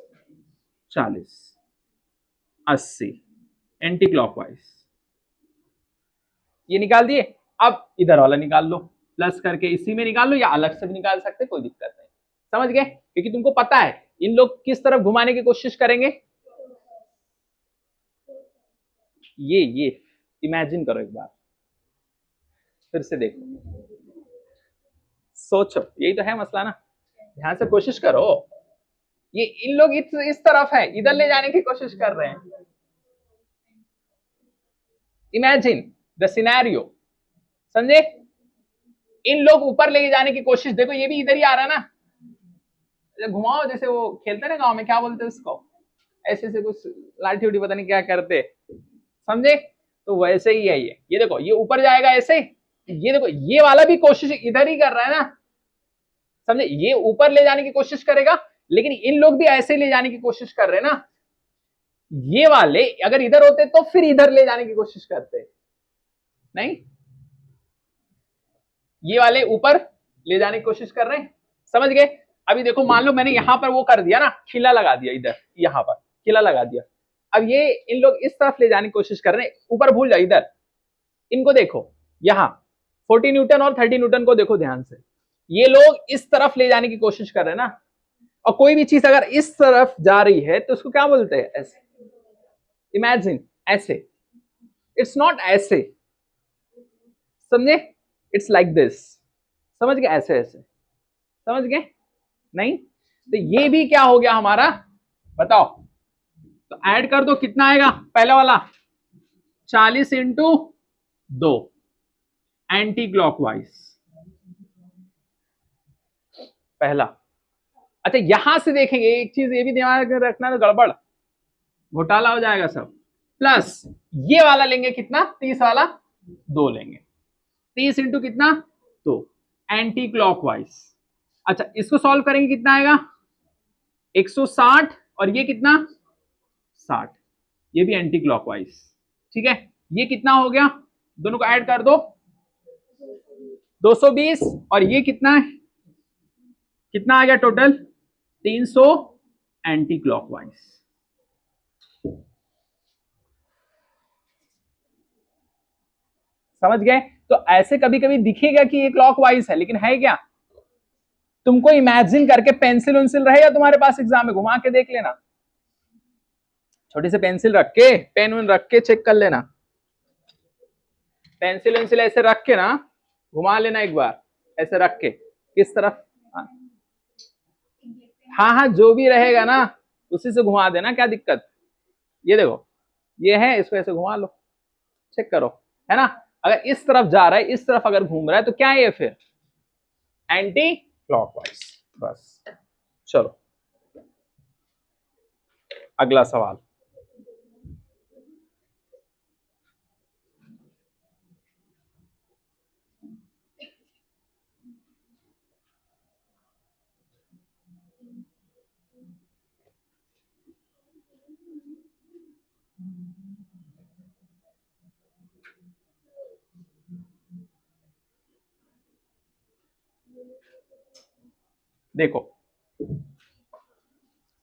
40 80 एंटी क्लॉकवाइज, ये निकाल दिए। अब इधर वाला निकाल लो, प्लस करके इसी में निकाल लो, या अलग से भी निकाल सकते, कोई दिक्कत नहीं, समझ गए, क्योंकि तुमको पता है इन लोग किस तरफ घुमाने की कोशिश करेंगे, ये इमेजिन करो एक बार, फिर से देखो, सोचो, यही तो है मसला ना, ध्यान से कोशिश करो, ये इन लोग इस तरफ है, इधर ले जाने की कोशिश कर रहे हैं, इमेजिन द सिनेरियो, समझे, इन लोग ऊपर ले जाने की कोशिश, देखो ये भी इधर ही आ रहा है ना, घुमाओ, जैसे वो खेलते ना गांव में, क्या बोलते हैं उसको, ऐसे से कुछ लाठी उठी पता नहीं क्या करते, समझे, तो वैसे ही है ये देखो, ये ऊपर जाएगा ऐसे, ये देखो ये वाला भी कोशिश इधर ही कर रहा है ना, समझे, ये ऊपर ले जाने की कोशिश करेगा, लेकिन इन लोग भी ऐसे ले जाने की कोशिश कर रहे हैं ना, ये वाले अगर इधर होते तो फिर इधर ले जाने की कोशिश करते, नहीं, ये वाले ऊपर ले जाने की कोशिश कर रहे हैं, समझ गए। अभी देखो, मान लो मैंने यहां पर वो कर दिया ना, खिला लगा दिया, इधर यहां पर खिला लगा दिया, अब ये इन लोग इस तरफ ले जाने की कोशिश कर रहे हैं, ऊपर भूल जाओ, इधर इनको देखो, यहां 40 न्यूटन और 30 न्यूटन को देखो ध्यान से, ये लोग इस तरफ ले जाने की कोशिश कर रहे हैं ना, और कोई भी चीज अगर इस तरफ जा रही है तो उसको क्या बोलते हैं, ऐसे, इमेजिन ऐसे, इट्स नॉट ऐसे, समझे, इट्स लाइक दिस, समझ गए, ऐसे ऐसे, समझ गए, नहीं, तो ये भी क्या हो गया हमारा बताओ, तो ऐड कर दो, कितना आएगा पहला वाला 40 इंटू 2 एंटी क्लॉकवाइज, पहला। अच्छा यहां से देखेंगे, एक चीज ये भी दिमाग में रखना, तो गड़बड़ घोटाला हो जाएगा सब, प्लस ये वाला लेंगे कितना, 30 वाला 2 लेंगे, 30 इंटू कितना 2 एंटी क्लॉकवाइज। अच्छा इसको सॉल्व करेंगे, कितना आएगा 160, और ये कितना 60, ये भी एंटी क्लॉकवाइज, ठीक है, ये कितना हो गया, दोनों को ऐड कर दो 220 और ये कितना है, कितना आ गया टोटल 300 एंटी क्लॉकवाइज। समझ गए? तो ऐसे कभी कभी दिखेगा कि ये क्लॉकवाइज है, लेकिन है क्या? तुमको इमेजिन करके पेंसिल उंसिल रहेगा तुम्हारे पास एग्जाम में, घुमा के देख लेना, छोटी सी पेंसिल रख के, पेन वेन रख के चेक कर लेना, पेंसिल वेंसिल ऐसे रख के ना घुमा लेना एक बार, ऐसे रख के किस तरफ, हाँ हाँ जो भी रहेगा ना उसी से घुमा देना, क्या दिक्कत। ये देखो ये है, इसको ऐसे घुमा लो, चेक करो, है ना। अगर इस तरफ जा रहा है, इस तरफ अगर घूम रहा है तो क्या है ये फिर एंटी क्लॉकवाइज। बस चलो अगला सवाल। देखो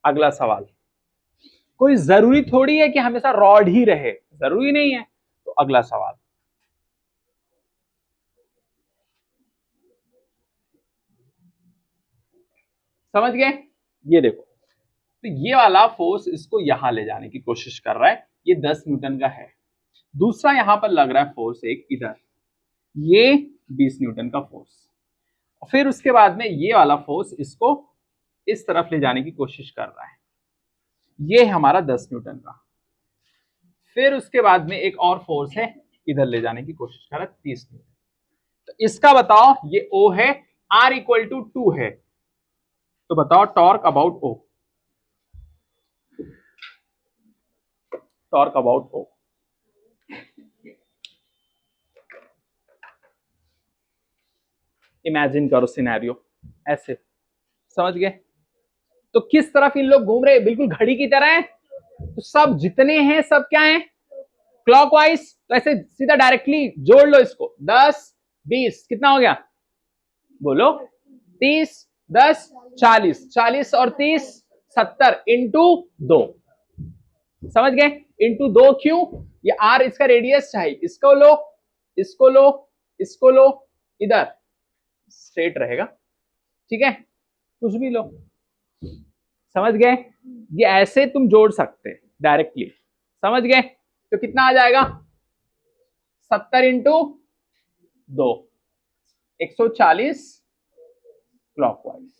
अगला सवाल, कोई जरूरी थोड़ी है कि हमेशा रॉड ही रहे, जरूरी नहीं है। तो अगला सवाल, समझ गए? ये देखो, तो ये वाला फोर्स इसको यहां ले जाने की कोशिश कर रहा है, ये 10 न्यूटन का है। दूसरा यहां पर लग रहा है फोर्स एक इधर, ये 20 न्यूटन का फोर्स। फिर उसके बाद में ये वाला फोर्स इसको इस तरफ ले जाने की कोशिश कर रहा है, ये हमारा 10 न्यूटन का। फिर उसके बाद में एक और फोर्स है इधर ले जाने की कोशिश कर रहा है 30 न्यूटन। तो इसका बताओ, ये O है, R इक्वल टू 2 है, तो बताओ torque about O, torque about O। Imagine करो सिनेरियो ऐसे, समझ गए? तो किस तरफ इन लोग घूम रहे हैं, बिल्कुल घड़ी की तरह है। तो सब जितने हैं सब क्या है क्लॉकवाइज। तो ऐसे सीधा डायरेक्टली जोड़ लो इसको, 10 20 कितना हो गया बोलो, 30 10 40, 40 और 30 70 इंटू 2, समझ गए? इंटू 2 क्यों, ये आर इसका रेडियस चाहिए, इसको लो इसको लो इसको लो, इधर स्ट्रेट रहेगा, ठीक है, कुछ भी लो, समझ गए? ये ऐसे तुम जोड़ सकते डायरेक्टली, समझ गए? तो कितना आ जाएगा 70 इंटू 2, 140 क्लॉकवाइज।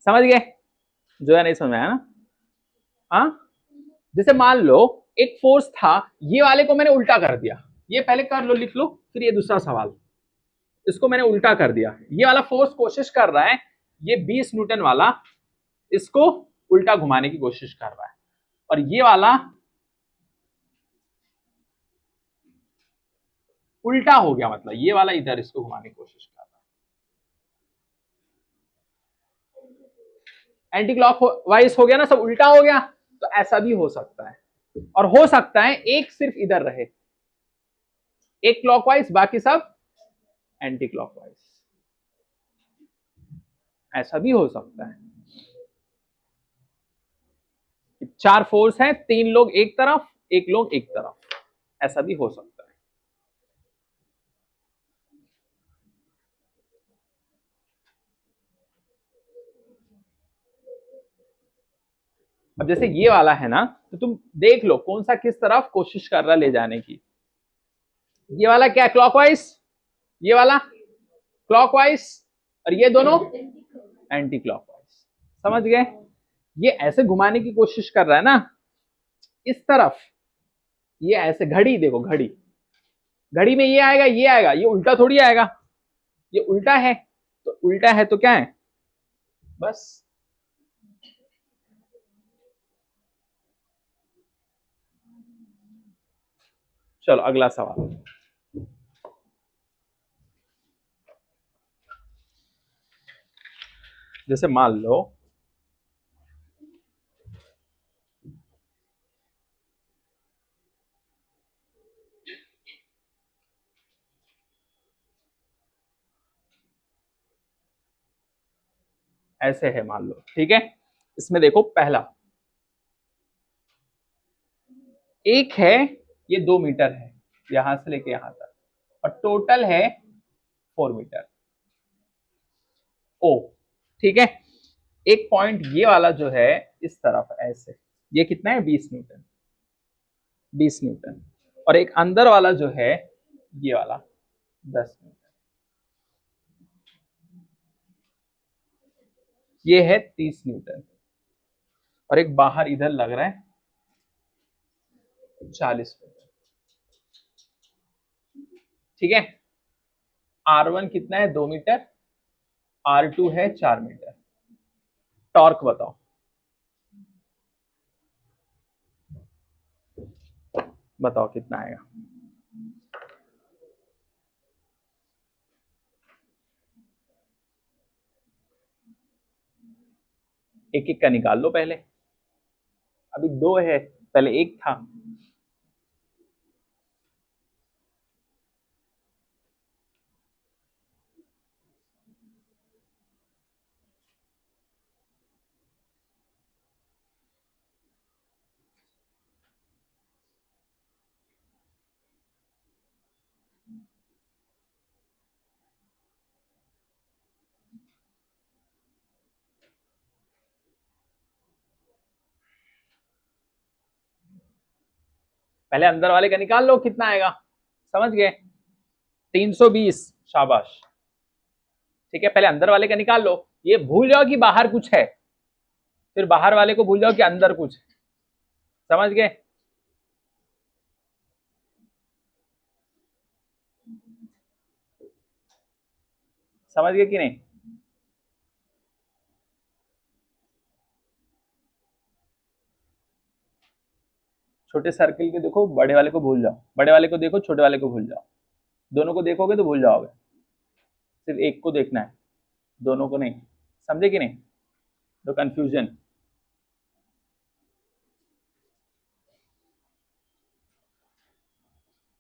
समझ गए? जो है नहीं समझ में आया ना? हाँ, जैसे मान लो एक फोर्स था, ये वाले को मैंने उल्टा कर दिया, ये पहले कर लो लिख लो, फिर ये दूसरा सवाल, इसको मैंने उल्टा कर दिया, ये वाला फोर्स कोशिश कर रहा है, ये 20 न्यूटन वाला इसको उल्टा घुमाने की कोशिश कर रहा है, और ये वाला उल्टा हो गया, मतलब ये वाला इधर इसको घुमाने की कोशिश कर रहा है, एंटी क्लॉक वाइज हो गया ना, सब उल्टा हो गया। तो ऐसा भी हो सकता है, और हो सकता है एक सिर्फ इधर रहे, एक क्लॉकवाइज बाकी सब एंटी क्लॉकवाइज, ऐसा भी हो सकता है। 4 फोर्स है, 3 लोग एक तरफ, एक लोग एक तरफ, ऐसा भी हो सकता है। अब जैसे ये वाला है ना, तो तुम देख लो कौन सा किस तरफ कोशिश कर रहा ले जाने की। ये वाला क्या क्लॉकवाइज, ये वाला क्लॉकवाइज, और ये दोनों एंटी क्लॉकवाइज, समझ गए? ये ऐसे घुमाने की कोशिश कर रहा है ना इस तरफ, ये ऐसे, घड़ी देखो, घड़ी घड़ी में ये आएगा ये आएगा, ये उल्टा थोड़ी आएगा, ये उल्टा है, तो उल्टा है तो क्या है, बस। चलो अगला सवाल, जैसे मान लो ऐसे है मान लो, ठीक है। इसमें देखो पहला एक है, ये 2 मीटर है यहां से लेके यहां तक, और टोटल है 4 मीटर ओ, ठीक है। एक पॉइंट ये वाला जो है इस तरफ ऐसे, ये कितना है 20 न्यूटन, 20 न्यूटन, और एक अंदर वाला जो है ये वाला 10 न्यूटन, ये है 30 न्यूटन, और एक बाहर इधर लग रहा है 40 न्यूटन, ठीक है। R1 कितना है 2 मीटर, R2 है 4 मीटर। टॉर्क बताओ, बताओ कितना आएगा। एक एक का निकाल लो पहले, अभी 2 है, पहले 1 था। पहले अंदर वाले का निकाल लो कितना आएगा, समझ गए। 320, शाबाश, ठीक है। पहले अंदर वाले का निकाल लो, ये भूल जाओ कि बाहर कुछ है, फिर बाहर वाले को भूल जाओ कि अंदर कुछ है, समझ गए। समझ गए कि नहीं। छोटे सर्किल के देखो, बड़े वाले को भूल जाओ, बड़े वाले को देखो, छोटे वाले को भूल जाओ। दोनों को देखोगे तो भूल जाओगे, सिर्फ एक को देखना है, दोनों को नहीं, समझे कि नहीं। तो कंफ्यूजन,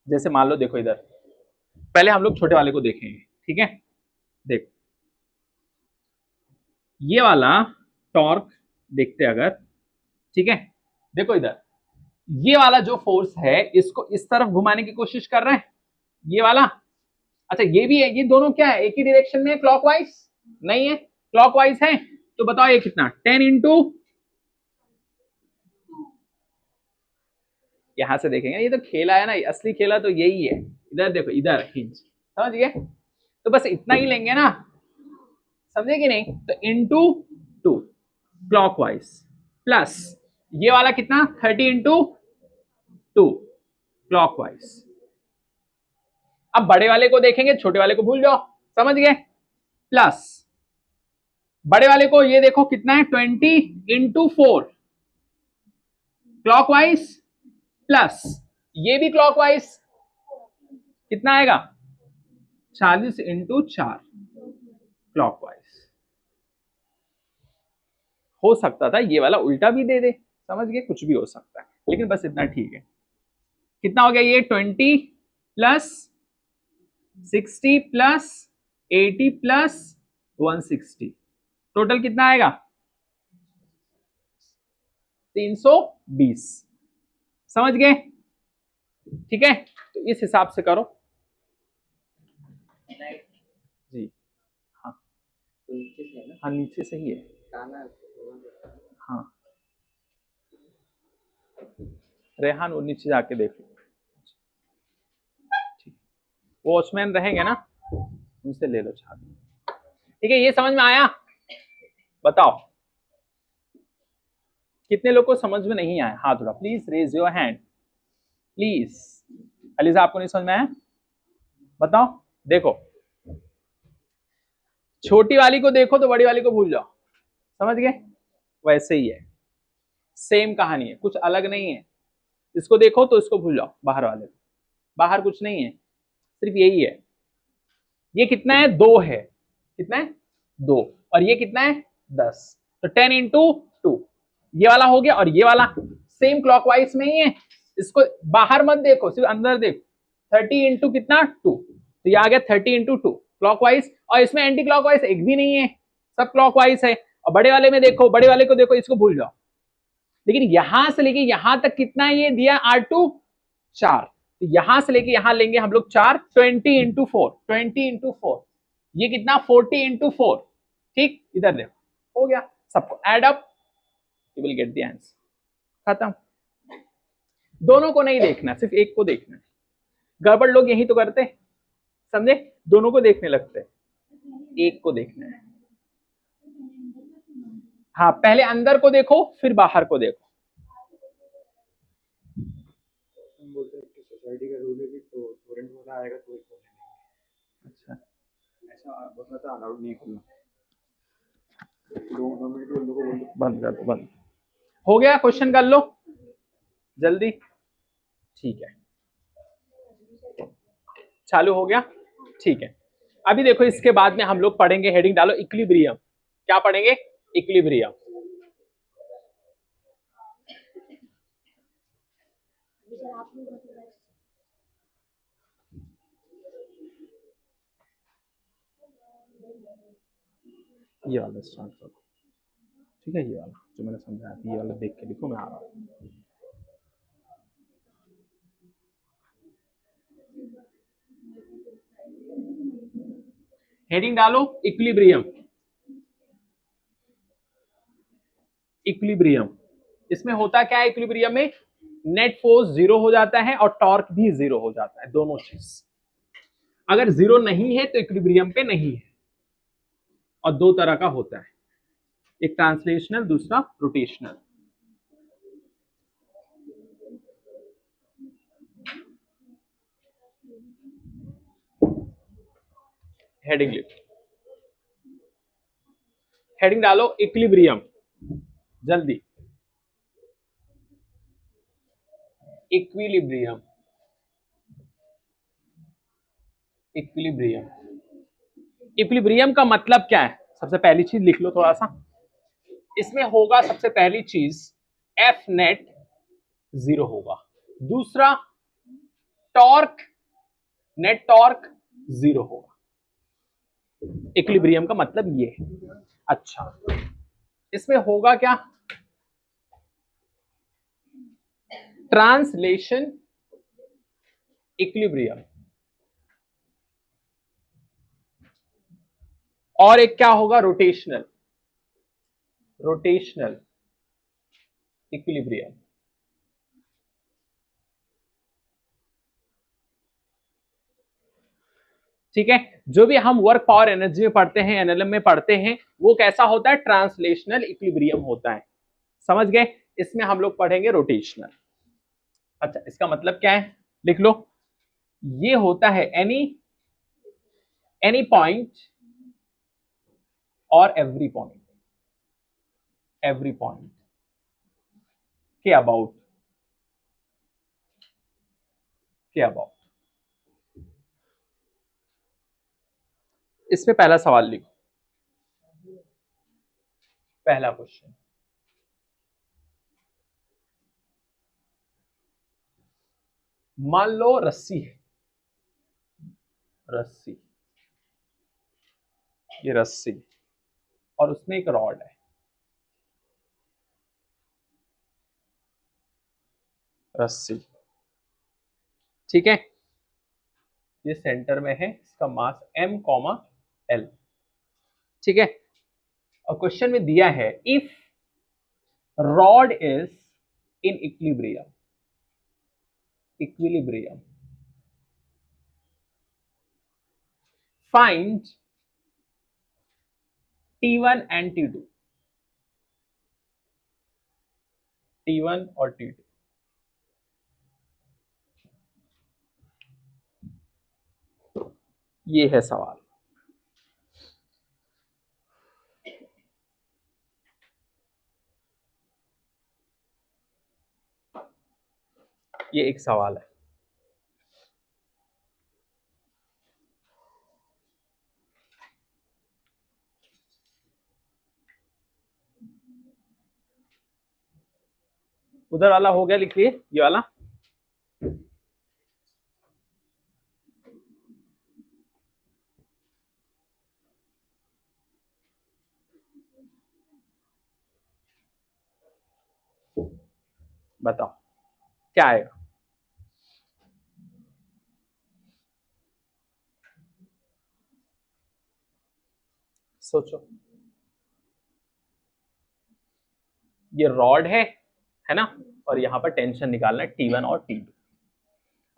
जैसे मान लो देखो इधर, पहले हम लोग छोटे वाले को देखेंगे, ठीक है। देखो ये वाला टॉर्क देखते अगर, ठीक है। देखो इधर ये वाला जो फोर्स है इसको इस तरफ घुमाने की कोशिश कर रहे हैं, ये वाला। अच्छा ये भी है, ये दोनों क्या है, एक ही डायरेक्शन में, क्लॉकवाइज नहीं है, क्लॉकवाइज है। तो बताओ ये कितना, 10 इंटू, यहां से देखेंगे, ये तो खेला है ना, असली खेला तो यही है। इधर देखो, इधर हिंज, समझ गए। तो बस इतना ही लेंगे ना, समझे कि नहीं। तो इंटू 2 क्लॉकवाइज, प्लस ये वाला कितना 30 इंटू 2 क्लॉकवाइज। अब बड़े वाले को देखेंगे, छोटे वाले को भूल जाओ, समझ गए। प्लस बड़े वाले को ये देखो कितना है 20 इंटू 4 क्लॉकवाइज, प्लस ये भी क्लॉकवाइज, कितना आएगा 40 इंटू 4 क्लॉकवाइज। हो सकता था ये वाला उल्टा भी दे दे, समझ गए, कुछ भी हो सकता है, लेकिन बस इतना ठीक है। कितना हो गया ये 20 प्लस 60 प्लस 80 प्लस 160, टोटल कितना आएगा 320, समझ गए, ठीक है। तो इस हिसाब से करो जी। हाँ हाँ नीचे से ही है, हाँ रेहान वो नीचे जाके देख लो, वॉचमैन रहेंगे ना, उनसे ले लो चाबी, ठीक है। ये समझ में आया, बताओ कितने लोग को समझ में नहीं आया, हाथ उठा please, raise your hand please. Aliza आपको नहीं समझ में आया, बताओ। देखो छोटी वाली को देखो तो बड़ी वाली को भूल जाओ, समझ गए। वैसे ही है, सेम कहानी है, कुछ अलग नहीं है। इसको देखो तो इसको भूल जाओ, बाहर वाले को, बाहर कुछ नहीं है, सिर्फ यही है। ये कितना है 2 है, कितना है 2, और ये कितना है 10, तो 10 इंटू 2 ये वाला हो गया, और ये वाला सेम क्लॉकवाइज में ही है। इसको बाहर मत देखो, सिर्फ अंदर देखो, 30 इंटू कितना 2, तो ये आ गया 30 इंटू 2 क्लॉकवाइज, और इसमें एंटी क्लॉकवाइज एक भी नहीं है, सब क्लॉकवाइज है। और बड़े वाले में देखो, बड़े वाले को देखो, इसको भूल जाओ, लेकिन यहां से लेके यहां तक कितना ये दिया R2 4, तो यहां से लेके यहां लेंगे हम लोग 4, 20 इंटू 4, 20 इंटू 4, ये कितना 40 इंटू 4, ठीक, इधर देखो हो गया, सबको add up, you will get the answer, खत्म। दोनों को नहीं देखना, सिर्फ एक को देखना है। गड़बड़ लोग यही तो करते, समझे, दोनों को देखने लगते, एक को देखना है। हाँ, पहले अंदर को देखो फिर बाहर को देखो। बोलते हैं कि सोसाइटी का रूल है कि तो टोरेंट वाला आएगा तो ही खोलेंगे। अच्छा, ऐसा बता था अलाउड नहीं खोलना, 2 मिनट के लोगों को बोल दो बंद कर दो, बंद हो गया, क्वेश्चन कर लो जल्दी, ठीक है, चालू हो गया, ठीक है। अभी देखो इसके बाद में हम लोग पढ़ेंगे, हेडिंग डालो इक्विलिब्रियम, क्या पढ़ेंगे, इक्विलिब्रियम। ये वाला स्टार्ट करो, ठीक है, ये वाला जो मैंने समझाया था, ये वाला देख के लिखो, मैं आ रहा हूँ। हेडिंग डालो इक्विलिब्रियम, इक्विलिब्रियम, इसमें होता क्या है, इक्विलिब्रियम में नेट फोर्स जीरो हो जाता है और टॉर्क भी जीरो हो जाता है, दोनों चीज। अगर जीरो नहीं है तो इक्विलिब्रियम पे नहीं है, और दो तरह का होता है, एक ट्रांसलेशनल, दूसरा रोटेशनल। हेडिंग लिखो, हेडिंग डालो इक्विलिब्रियम, जल्दी, इक्विलिब्रियम, इक्विलिब्रियम। इक्विलिब्रियम का मतलब क्या है, सबसे पहली चीज लिख लो थोड़ा सा, इसमें होगा सबसे पहली चीज एफ नेट जीरो होगा, दूसरा टॉर्क, नेट टॉर्क जीरो होगा, इक्विलिब्रियम का मतलब ये है। अच्छा, इसमें होगा क्या, ट्रांसलेशन इक्विलिब्रियम, और एक क्या होगा, रोटेशनल, रोटेशनल इक्विलिब्रियम। ठीक है, जो भी हम वर्क पावर एनर्जी में पढ़ते हैं, एनएलएम में पढ़ते हैं, वो कैसा होता है, ट्रांसलेशनल इक्विलिब्रियम होता है, समझ गए। इसमें हम लोग पढ़ेंगे रोटेशनल। अच्छा, इसका मतलब क्या है, लिख लो, ये होता है एनी पॉइंट और एवरी पॉइंट, एवरी पॉइंट के अबाउट, के अबाउट। इसमें पहला सवाल लिखो, पहला क्वेश्चन, मान लो रस्सी है, रस्सी, ये रस्सी, और उसमें एक रॉड है, रस्सी, ठीक है, ये सेंटर में है, इसका मास m, l, ठीक है। और क्वेश्चन में दिया है if rod is in equilibrium, equilibrium find T1 and T2, T1 और T2, ये है सवाल। ये एक सवाल है, उधर वाला हो गया, लिख लिए ये वाला। बताओ क्या आएगा? सोचो। ये रॉड है ना, और यहां पर टेंशन निकालना है T1 और T2,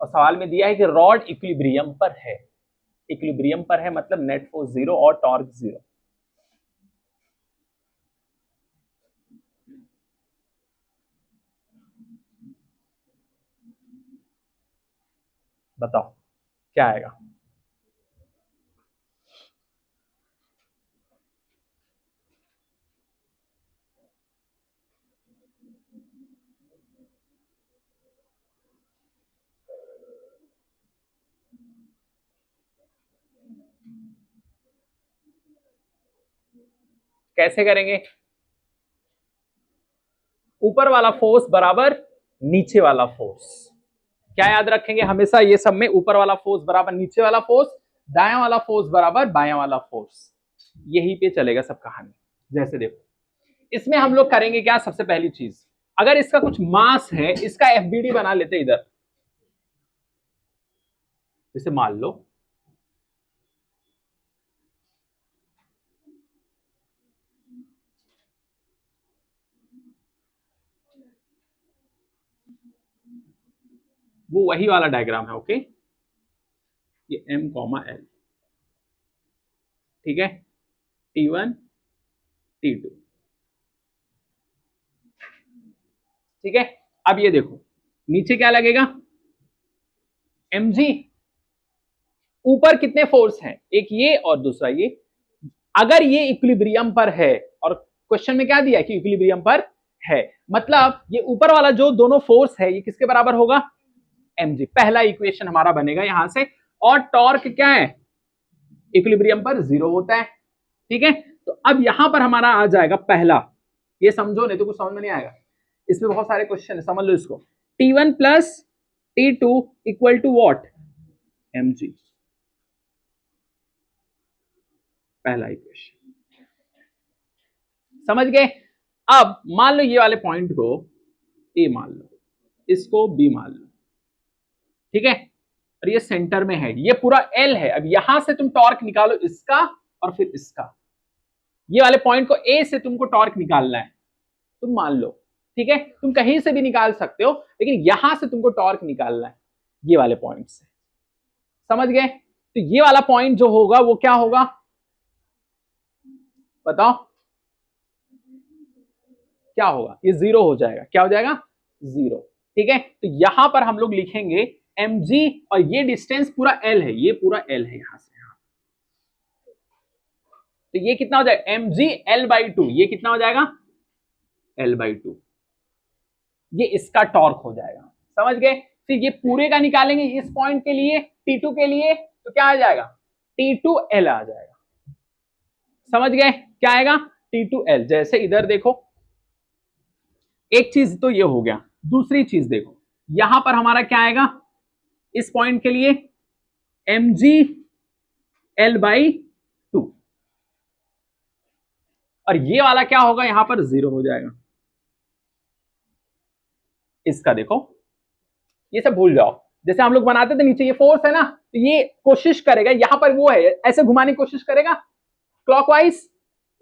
और सवाल में दिया है कि रॉड इक्विलिब्रियम पर है। इक्विलिब्रियम पर है मतलब नेट फोर्स 0 और टॉर्क 0। बताओ क्या आएगा? कैसे करेंगे? ऊपर वाला फोर्स बराबर नीचे वाला फोर्स। क्या याद रखेंगे हमेशा ये सब में? ऊपर वाला फोर्स बराबर नीचे वाला फोर्स, दायां वाला फोर्स बराबर बायां वाला फोर्स। यही पे चलेगा सब कहानी। जैसे देखो इसमें हम लोग करेंगे क्या, सबसे पहली चीज, अगर इसका कुछ मास है, इसका एफबीडी बना लेते इधर। जैसे मान लो वो वही वाला डायग्राम है, ओके, ये M, L, ठीक है, T1 T2, ठीक है। अब ये देखो नीचे क्या लगेगा, mg। ऊपर कितने फोर्स हैं, एक ये और दूसरा ये। अगर ये इक्विलिब्रियम पर है, और क्वेश्चन में क्या दिया है कि इक्विलिब्रियम पर है, मतलब ये ऊपर वाला जो दोनों फोर्स है ये किसके बराबर होगा, mg। पहला इक्वेशन हमारा बनेगा यहां से। और टॉर्क क्या है, इक्विलिब्रियम पर 0 होता है, ठीक है। तो अब यहां पर हमारा आ जाएगा पहला, ये समझो नहीं तो कुछ समझ में नहीं आएगा, इसमें बहुत सारे क्वेश्चन है, समझ लो इसको। T1 plus T2 equal to what, mg। पहला इक्वेशन समझ गए। अब मान लो ये वाले पॉइंट को A मान लो, इसको B मान लो, ठीक है, और ये सेंटर में है, ये पूरा L है। अब यहां से तुम टॉर्क निकालो इसका और फिर इसका। ये वाले पॉइंट को A से तुमको टॉर्क निकालना है, तुम मान लो, ठीक है, तुम कहीं से भी निकाल सकते हो, लेकिन यहां से तुमको टॉर्क निकालना है ये वाले पॉइंट से। समझ गए। तो ये वाला पॉइंट जो होगा वो क्या होगा, बताओ क्या होगा, ये 0 हो जाएगा। क्या हो जाएगा, 0, ठीक है। तो यहां पर हम लोग लिखेंगे mg, और ये डिस्टेंस पूरा L है, ये पूरा L है यहां से यहां। तो ये कितना हो जाएगा, mg L/2, ये कितना हो जाएगा, L/2। ये इसका टॉर्क हो जाएगा, समझ गए। फिर ये पूरे का निकालेंगे इस पॉइंट के लिए, T2 के लिए, तो क्या आ जाएगा, T2L आ जाएगा। समझ गए क्या आएगा, T2L। जैसे इधर देखो, एक चीज तो ये हो गया, दूसरी चीज देखो यहां पर हमारा क्या आएगा, इस पॉइंट के लिए mg L/2, और ये वाला क्या होगा, यहां पर 0 हो जाएगा। इसका देखो, ये सब भूल जाओ, जैसे हम लोग बनाते थे नीचे ये फोर्स है ना, तो ये कोशिश करेगा, यहां पर वो है, ऐसे घुमाने की कोशिश करेगा क्लॉकवाइज।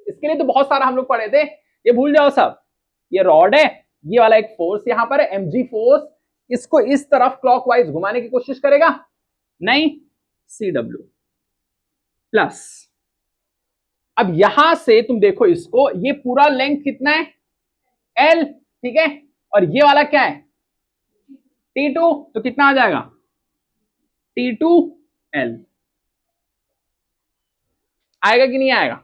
इसके लिए तो बहुत सारा हम लोग पढ़े थे, ये भूल जाओ सब। ये रॉड है, ये वाला एक फोर्स यहां पर है mg फोर्स, इसको इस तरफ क्लॉकवाइज घुमाने की कोशिश करेगा, नहीं, CW प्लस। अब यहां से तुम देखो इसको, ये पूरा लेंथ कितना है, L, ठीक है, और ये वाला क्या है, T2, तो कितना आ जाएगा, T2L आएगा कि नहीं आएगा,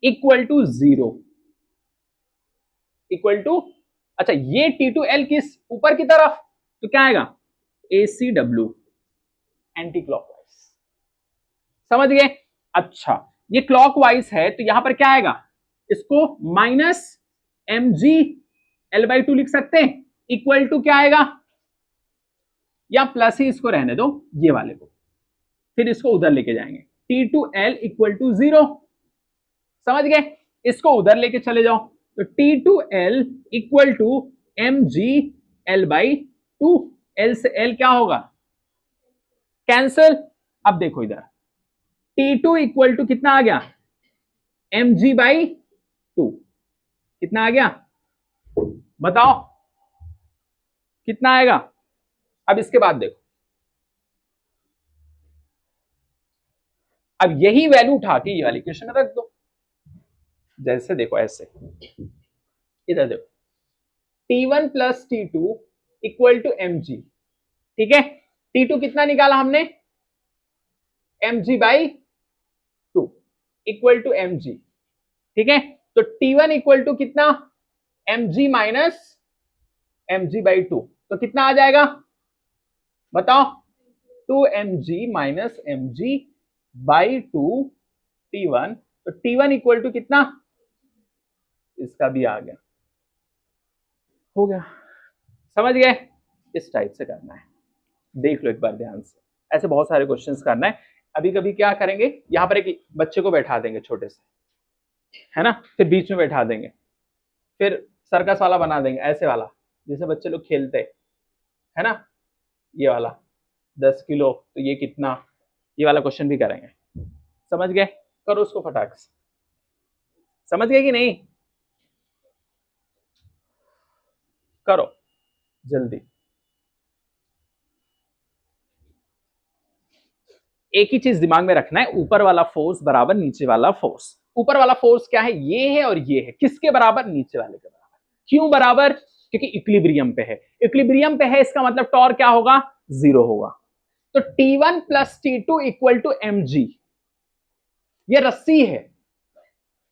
इक्वल टू 0, इक्वल टू, अच्छा ये T2L किस ऊपर की तरफ, तो क्या आएगा, ACW, एंटी क्लॉकवाइज। समझ गए। अच्छा ये क्लॉकवाइज है तो यहां पर क्या आएगा, इसको माइनस mg L/2 लिख सकते हैं, इक्वल टू क्या आएगा, या प्लस ही इसको रहने दो ये वाले को, फिर इसको उधर लेके जाएंगे, T2L इक्वल टू 0। समझ गए, इसको उधर लेके चले जाओ, तो T2L equal to mg/L/2। L से L क्या होगा, कैंसल। अब देखो इधर T2 इक्वल टू कितना आ गया, mg/2। कितना आ गया बताओ, कितना आएगा। अब इसके बाद देखो, अब यही वैल्यू उठा के ये वाली इक्वेशन में रख दो। जैसे देखो ऐसे, इधर देखो T1 plus T2 equal to mg। ठीक है, T2 कितना निकाला हमने, mg/2 इक्वल टू mg। ठीक है, तो T1 इक्वल टू कितना, mg माइनस mg/2। तो कितना आ जाएगा बताओ, 2mg माइनस mg/2 T1। तो T1 इक्वल टू कितना, इसका भी आ गया, हो गया। समझ गए, इस टाइप से करना है। देख लो एक बार ध्यान से, ऐसे बहुत सारे क्वेश्चंस करना है। अभी कभी क्या करेंगे, यहां पर एक बच्चे को बैठा देंगे छोटे से, है ना, फिर बीच में बैठा देंगे, फिर सर्कस वाला बना देंगे, ऐसे वाला जैसे बच्चे लोग खेलते है ना, ये वाला 10 किलो तो ये कितना, ये वाला क्वेश्चन भी करेंगे। समझ गए, करो उसको फटाक से। समझ गए कि नहीं, करो जल्दी। एक ही चीज दिमाग में रखना है, ऊपर वाला फोर्स बराबर नीचे वाला फोर्स। ऊपर वाला फोर्स क्या है, ये है, और ये है, किसके बराबर, नीचे वाले के बराबर। क्यों बराबर, क्योंकि इक्विलिब्रियम पे है। इक्विलिब्रियम पे है, इसका मतलब टॉर्क क्या होगा, 0 होगा। तो T1 plus T2 equal to mg। ये रस्सी है,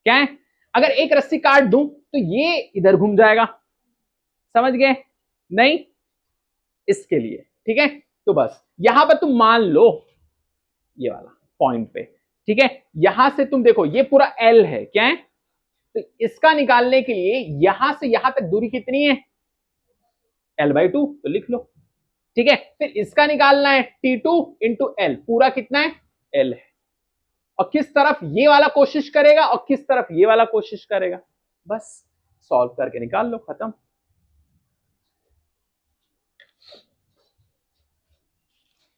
क्या है, अगर एक रस्सी काट दूं तो ये इधर घूम जाएगा। समझ गए, नहीं, इसके लिए। ठीक है, तो बस यहां पर तुम मान लो ये वाला पॉइंट पे। ठीक है, यहां से तुम देखो ये पूरा L है, क्या है, तो इसका निकालने के लिए यहां से यहां तक दूरी कितनी है, L/2, तो लिख लो। ठीक है, फिर इसका निकालना है T2 इंटू L, पूरा कितना है, L है। और किस तरफ ये वाला कोशिश करेगा और किस तरफ ये वाला कोशिश करेगा, बस सॉल्व करके निकाल लो, खत्म।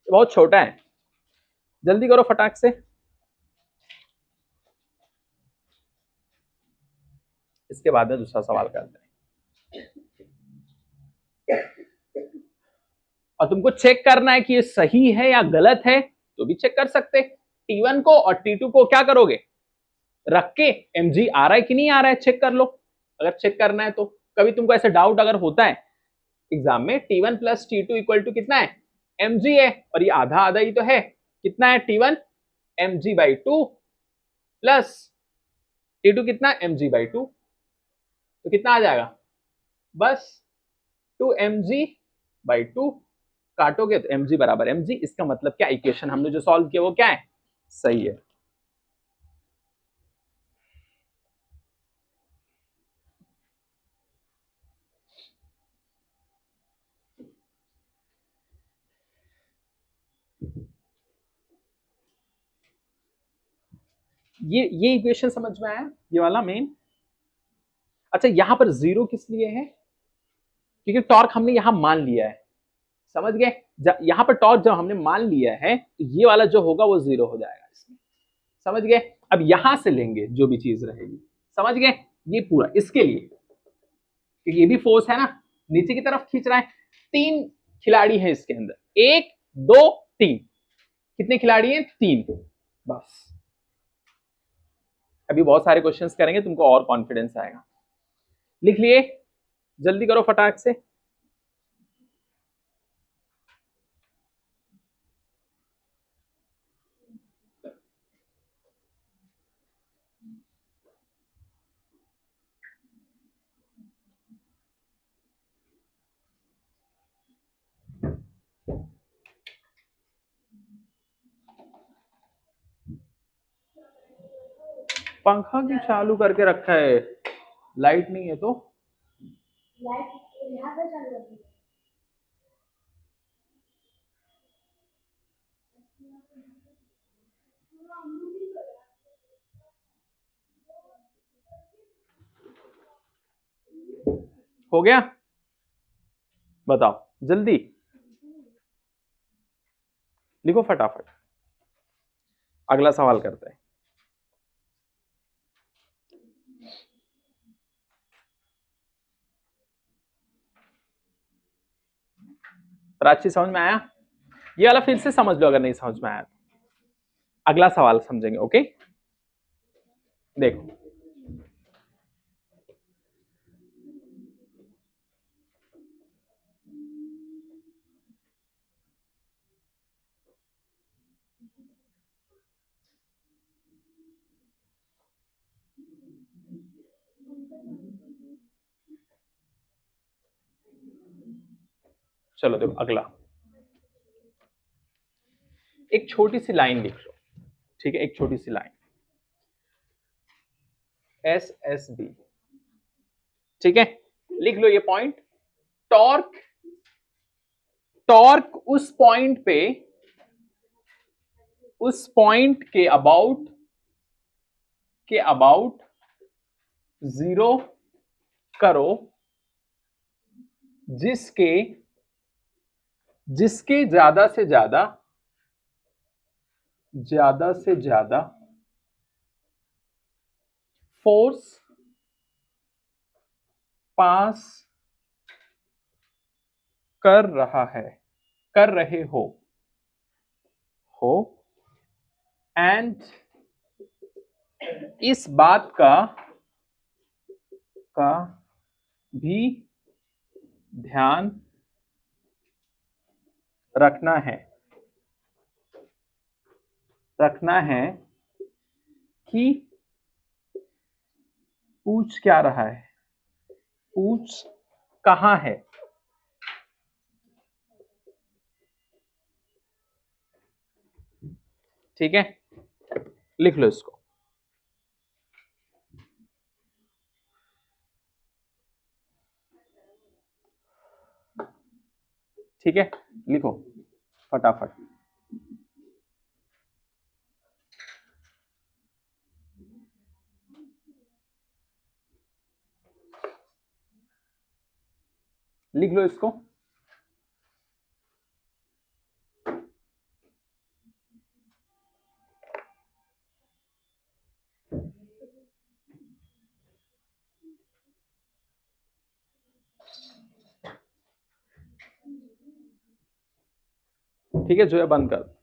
बहुत छोटा है, जल्दी करो फटाक से। इसके बाद में दूसरा सवाल करते हैं, और तुमको चेक करना है कि ये सही है या गलत है, तो भी चेक कर सकते। T1 को और T2 को क्या करोगे, रख के mg आ रहा है कि नहीं आ रहा है चेक कर लो। अगर चेक करना है तो कभी तुमको ऐसे डाउट अगर होता है एग्जाम में, T1 plus T2 equal to कितना है, mg है, और ये आधा आधा ही तो है, कितना है T1 mg/2 प्लस T2 कितना mg/2, तो कितना आ जाएगा, बस 2mg/2 काटोगे तो mg बराबर mg। इसका मतलब क्या, इक्वेशन हमने जो सॉल्व किया वो क्या है, सही है। ये इक्वेशन समझ में आया, ये वाला मेन। अच्छा, यहां पर 0 किस लिए है, क्योंकि टॉर्क हमने यहां मान लिया है। समझ गए, यहां पर टॉर्क जब हमने मान लिया है तो ये वाला जो होगा वो 0 हो जाएगा इसमें। समझ गए, अब यहां से लेंगे जो भी चीज रहेगी। समझ गए, ये पूरा इसके लिए, क्योंकि ये भी फोर्स है ना, नीचे की तरफ खींच रहा है। 3 खिलाड़ी है इसके अंदर, 1 2 3, कितने खिलाड़ी हैं, 3, बस। अभी बहुत सारे क्वेश्चंस करेंगे, तुमको और कॉन्फिडेंस आएगा। लिख लिए, जल्दी करो फटाक से। पंखा क्यों चालू करके रखा है, लाइट नहीं है तो, लाइट यहाँ पे चालू रखी है। हो गया, बताओ जल्दी लिखो फटाफट, अगला सवाल करते हैं। प्राची समझ में आया? ये वाला फिर से समझ लो अगर नहीं समझ में आया तो। अगला सवाल समझेंगे, ओके? देखो चलो देखो अगला, एक छोटी सी लाइन लिख लो, ठीक है? एक छोटी सी लाइन, एस एस बी, ठीक है? लिख लो ये पॉइंट। टॉर्क, टॉर्क उस पॉइंट के अबाउट जीरो करो जिसके ज्यादा से ज्यादा फोर्स पास कर रहे हो एंड इस बात का भी ध्यान रखना है कि पूछ क्या रहा है, पूछ कहां है। ठीक है, लिख लो इसको। ठीक है, लिखो फटाफट। लिख लो इसको। ठीक है, जो है बंद कर।